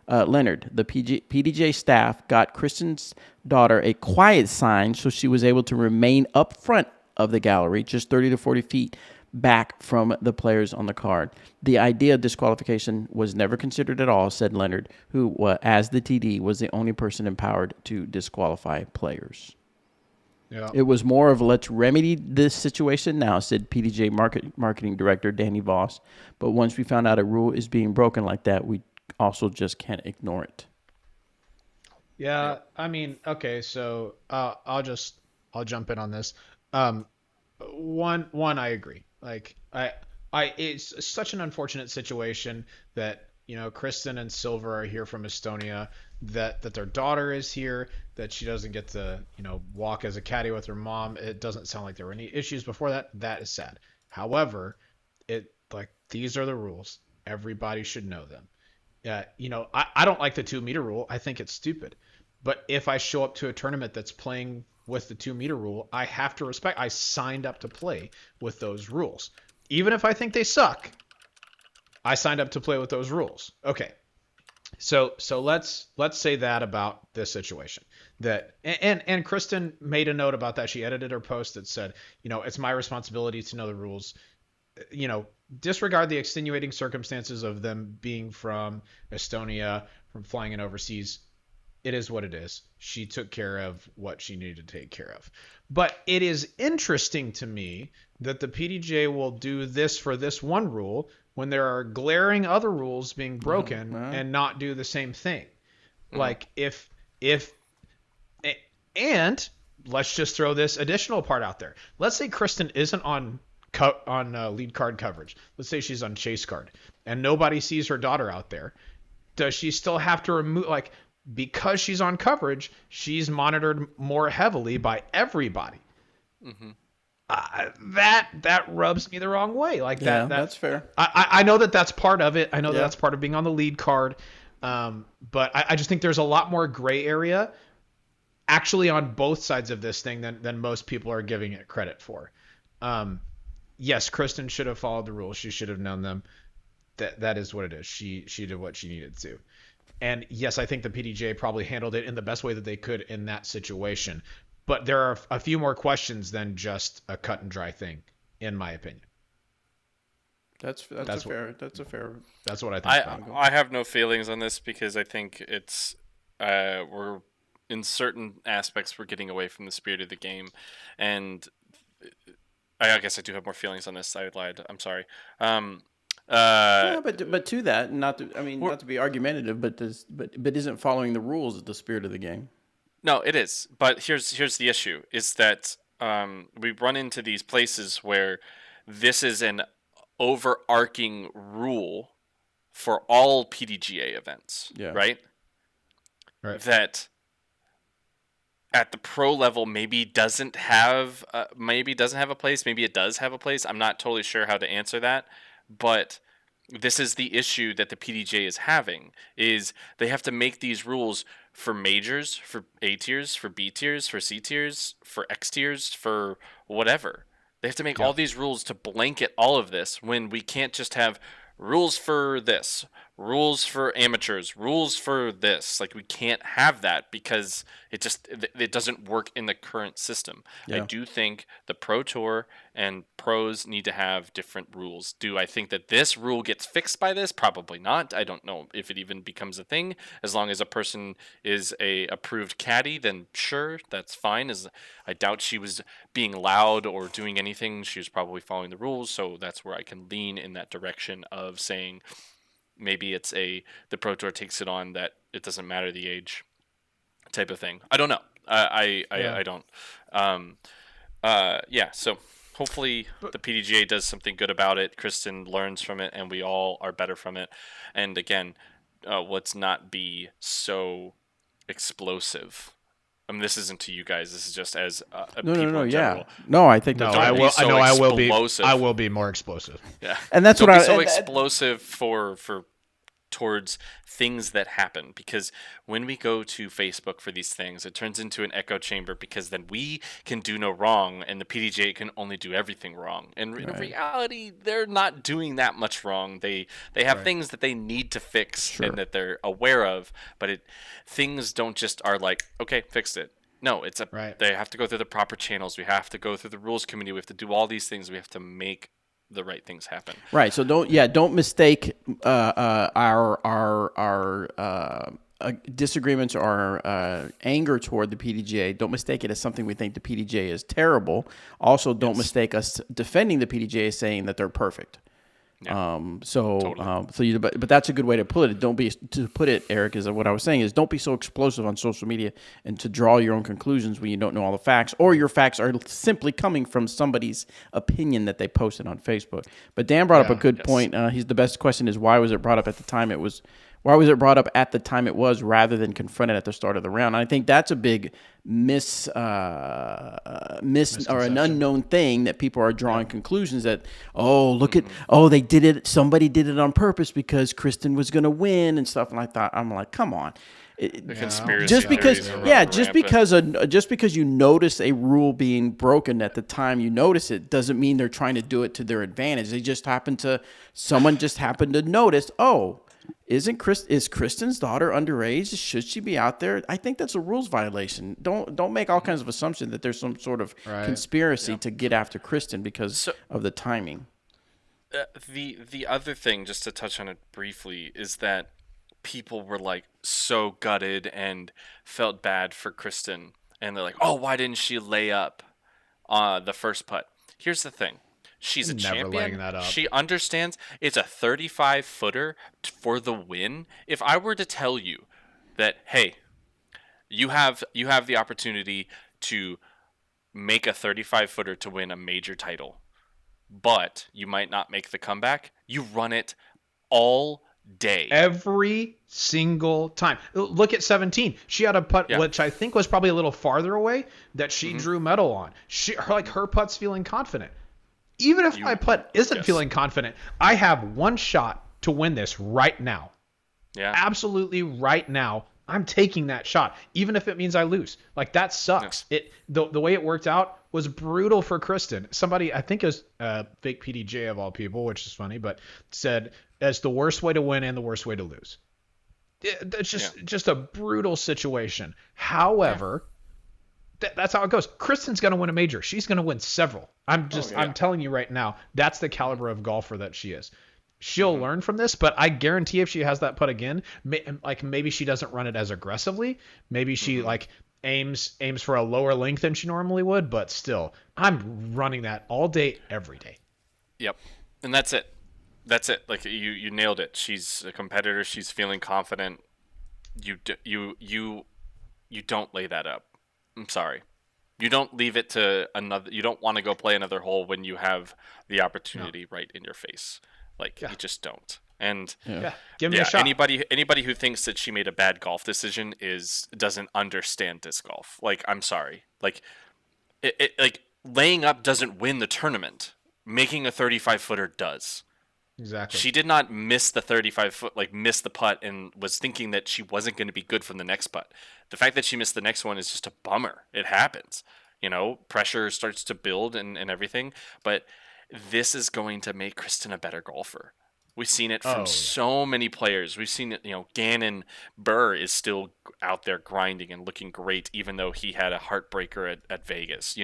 Leonard. The PDJ staff got Kristen's daughter a quiet sign so she was able to remain up front of the gallery, just 30 to 40 feet back from the players on the card. The idea of disqualification was never considered at all, said Leonard, who, as the TD, was the only person empowered to disqualify players. Yeah. It was more of let's remedy this situation now, said PDJ marketing director Danny Voss. But once we found out a rule is being broken like that, we also just can't ignore it. Yeah, I mean, okay, so I'll jump in on this. One, I agree. Like, it's such an unfortunate situation that Kristen and Silver are here from Estonia, that their daughter is here, that she doesn't get to walk as a caddy with her mom. It doesn't sound like there were any issues before that. That is sad. However, these are the rules. Everybody should know them. I don't like the 2-meter rule. I think it's stupid. But if I show up to a tournament that's playing with the 2-meter rule, I have to respect. I signed up to play with those rules. Even if I think they suck, I signed up to play with those rules. Okay. So let's say that about this situation. And Kristen made a note about that. She edited her post that said, it's my responsibility to know the rules. Disregard the extenuating circumstances of them being from Estonia, from flying in overseas. It is what it is. She took care of what she needed to take care of. But it is interesting to me that the PDJ will do this for this one rule when there are glaring other rules being broken and not do the same thing. Like and let's just throw this additional part out there. Let's say Kristen isn't on lead card coverage. Let's say she's on chase card and nobody sees her daughter out there. Does she still have to remove, because she's on coverage, she's monitored more heavily by everybody. Mm-hmm. That rubs me the wrong way. Like Yeah, that that's fair. I know that that's part of it. I know that Yeah. that's part of being on the lead card. But I just think there's a lot more gray area actually on both sides of this thing than most people are giving it credit for. Yes, Kristen should have followed the rules. She should have known them. That is what it is. She did what she needed to. And yes, I think the PDGA probably handled it in the best way that they could in that situation. But there are a few more questions than just a cut and dry thing, in my opinion. That's a fair. That's a fair. That's what I think. I have no feelings on this because I think it's we're in certain aspects we're getting away from the spirit of the game, and I guess I do have more feelings on this. I lied. I'm sorry. Yeah, but to that, not to be argumentative, but isn't following the rules the spirit of the game? No, it is. But here's the issue: is that we run into these places where this is an overarching rule for all PDGA events, Yeah. right? Right. That at the pro level maybe doesn't have a place, maybe it does have a place. I'm not totally sure how to answer that, but this is the issue that the PDGA is having, is they have to make these rules for majors, for A tiers, for B tiers, for C tiers, for X tiers, for whatever. They have to make all these rules to blanket all of this when we can't just have rules for this, rules for amateurs, rules for this. Like, we can't have that because it doesn't work in the current system. Yeah. I do think the Pro Tour and pros need to have different rules. Do I think that this rule gets fixed by this? Probably not. I don't know if it even becomes a thing. As long as a person is a approved caddy, then sure, that's fine. I doubt she was being loud or doing anything. She was probably following the rules, so that's where I can lean in that direction of saying maybe it's the Pro Tour takes it on that it doesn't matter the age type of thing. I don't know. I don't. Yeah. So hopefully the PDGA does something good about it. Kristen learns from it, and we all are better from it. And again, let's not be so explosive. I mean, this isn't to you guys. This is just as people in general. No, I think that's I right. will. So I will be. explosive. I will be more explosive. Yeah, And that's Don't what be I so and- explosive for towards things that happen, because when we go to Facebook for these things, it turns into an echo chamber, because then we can do no wrong and the PDGA can only do everything wrong. And in reality, they're not doing that much wrong. They have things that they need to fix and that they're aware of, but things don't just are like, okay, fixed it. No, it's they have to go through the proper channels. We have to go through the rules committee. We have to do all these things. We have to make the right things happen. Right. So don't mistake our disagreements or anger toward the PDGA. Don't mistake it as something we think the PDGA is terrible. Also, don't mistake us defending the PDGA as saying that they're perfect. Yeah. Totally. But that's a good way to put it. Eric, is what I was saying is don't be so explosive on social media and to draw your own conclusions when you don't know all the facts, or your facts are simply coming from somebody's opinion that they posted on Facebook. But Dan brought up a good point. The best question is, why was it brought up at the time it was? Why was it brought up at the time it was, rather than confronted at the start of the round? And I think that's a big miss or an unknown thing that people are drawing conclusions that, they did it. Somebody did it on purpose because Kristen was going to win and stuff. And I thought, I'm like, come on. The conspiracy Just because, rampant. just because you notice a rule being broken at the time you notice it doesn't mean they're trying to do it to their advantage. Someone just happened to notice, is Kristen's daughter underage? Should she be out there? I think that's a rules violation. Don't make all kinds of assumptions that there's some sort of conspiracy to get after Kristen because of the timing. The other thing, just to touch on it briefly, is that people were like so gutted and felt bad for Kristen, and they're like, "Oh, why didn't she lay up the first putt?" Here's the thing. She's a Never champion. laying that up. She understands it's a 35-footer for the win. If I were to tell you that, hey, you have the opportunity to make a 35-footer to win a major title, but you might not make the comeback, you run it all day. Every single time. Look at 17. She had a putt, Yeah. which I think was probably a little farther away, that she Mm-hmm. drew metal on. Her putt's feeling confident. Even if my putt isn't yes. feeling confident, I have one shot to win this right now. Yeah. Absolutely right now. I'm taking that shot, even if it means I lose. Like, that sucks. Yes. The way it worked out was brutal for Kristen. Somebody, I think it was fake PDJ of all people, which is funny, but said it's the worst way to win and the worst way to lose. It's just a brutal situation. However, that's how it goes. Kristen's going to win a major. She's going to win several. I'm telling you right now, that's the caliber of golfer that she is. She'll learn from this, but I guarantee if she has that putt again, maybe she doesn't run it as aggressively. Maybe she aims for a lower length than she normally would, but still, I'm running that all day, every day. Yep. And that's it. That's it. Like, you nailed it. She's a competitor. She's feeling confident. You don't lay that up. I'm sorry. You don't leave it to another. You don't want to go play another hole when you have the opportunity right in your face. Like, you just don't. And give me a shot. Anybody who thinks that she made a bad golf decision doesn't understand disc golf. Like, I'm sorry. Like, like, laying up doesn't win the tournament. Making a 35-footer does. Exactly. She did not miss the 35-foot, like, miss the putt and was thinking that she wasn't going to be good from the next putt. The fact that she missed the next one is just a bummer. It happens. Pressure starts to build and everything. But this is going to make Kristen a better golfer. We've seen it from so many players. We've seen it, Gannon Burr is still out there grinding and looking great, even though he had a heartbreaker at Vegas.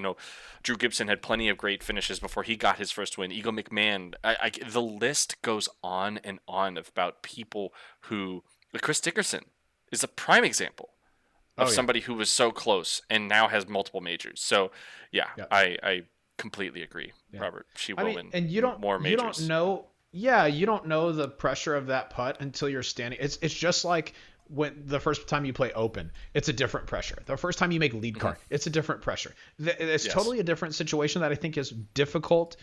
Drew Gibson had plenty of great finishes before he got his first win. Eagle McMahon, the list goes on and on about people who, Chris Dickerson is a prime example of somebody who was so close and now has multiple majors. So, I completely agree, Robert. She will win and more majors. You don't know the pressure of that putt until you're standing. It's just like when the first time you play open, it's a different pressure. The first time you make lead card, it's a different pressure. It's totally a different situation that I think is difficult,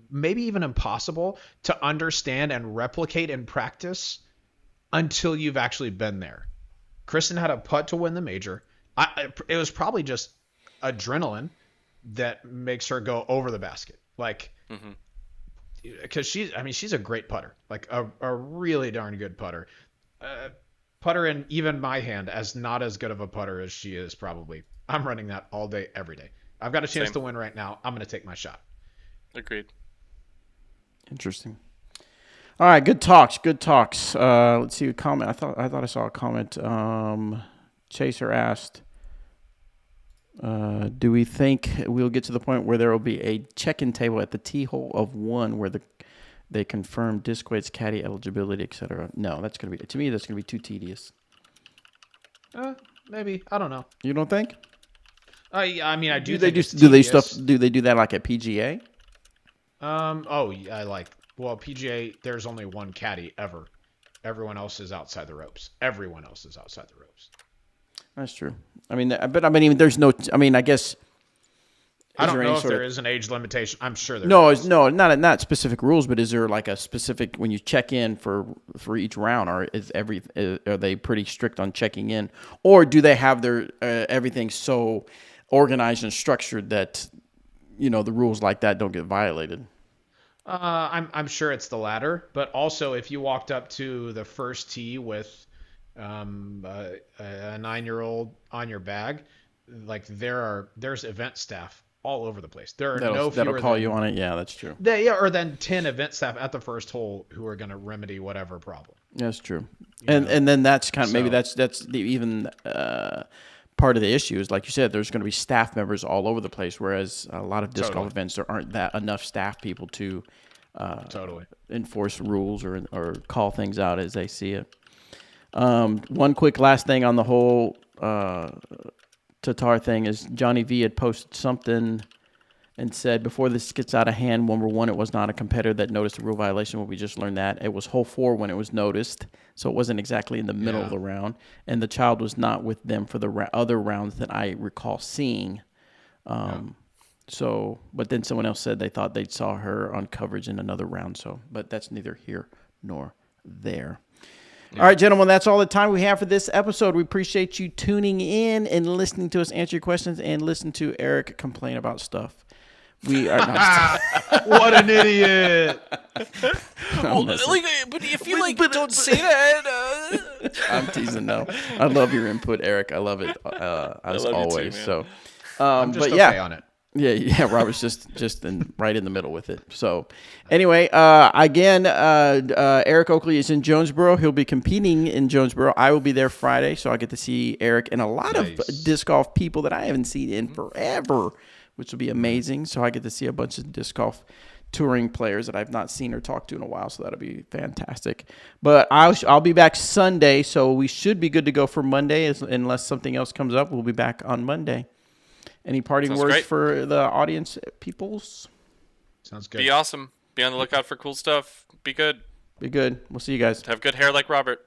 maybe even impossible to understand and replicate in practice until you've actually been there. Kristen had a putt to win the major. It was probably just adrenaline that makes her go over the basket. Like, because she's a great putter, like a really darn good putter. Putter in even my hand, as not as good of a putter as she is probably. I'm running that all day, every day. I've got a chance to win right now. I'm going to take my shot. Agreed. Interesting. All right, good talks. Let's see a comment. I thought I saw a comment. Chaser asked, do we think we'll get to the point where there will be a check-in table at the tee hole of one where they confirm disc weights, caddy eligibility, etc.? No, that's gonna be too tedious. Maybe, I don't know. You don't think? I mean, I do. Do they do that like at PGA? Well, PGA, there's only one caddy ever. Everyone else is outside the ropes. That's true. I mean, there's no. I mean, I guess. I don't know if there is an age limitation. I'm sure there is. No, not specific rules, but is there like a specific when you check in for each round, or are they pretty strict on checking in, or do they have their everything so organized and structured that the rules like that don't get violated? I'm sure it's the latter, but also if you walked up to the first tee with a 9-year-old on your bag, like there's event staff all over the place. There are that'll call you on it. Yeah, that's true. Or then 10 event staff at the first hole who are going to remedy whatever problem. That's true. And then that's kind of maybe that's even part of the issue is, like you said, there's going to be staff members all over the place, whereas a lot of disc golf events there aren't that enough staff people to enforce rules or call things out as they see it. One quick last thing on the whole Tatar thing is Johnny V had posted something and said, before this gets out of hand, number one, it was not a competitor that noticed a rule violation. Well, we just learned that. It was hole 4 when it was noticed, so it wasn't exactly in the middle of the round. And the child was not with them for the other rounds that I recall seeing. So, but then someone else said they thought they saw her on coverage in another round. So, but that's neither here nor there. All right, gentlemen, that's all the time we have for this episode. We appreciate you tuning in and listening to us answer your questions and listen to Eric complain about stuff. We are not. What an idiot! Well, but if you don't say that, I'm teasing. No, I love your input, Eric. I love it as always. So, I'm just but okay on it. Yeah. Robert's just right in the middle with it. So, anyway, again, Eric Oakley is in Jonesboro. He'll be competing in Jonesboro. I will be there Friday, so I get to see Eric and a lot of disc golf people that I haven't seen in forever, which will be amazing. So I get to see a bunch of disc golf touring players that I've not seen or talked to in a while, so that'll be fantastic. But I'll be back Sunday, so we should be good to go for Monday, unless something else comes up. We'll be back on Monday. Any parting words for the audience, peoples? Sounds good. Be awesome. Be on the lookout for cool stuff. Be good. Be good. We'll see you guys. Have good hair like Robert.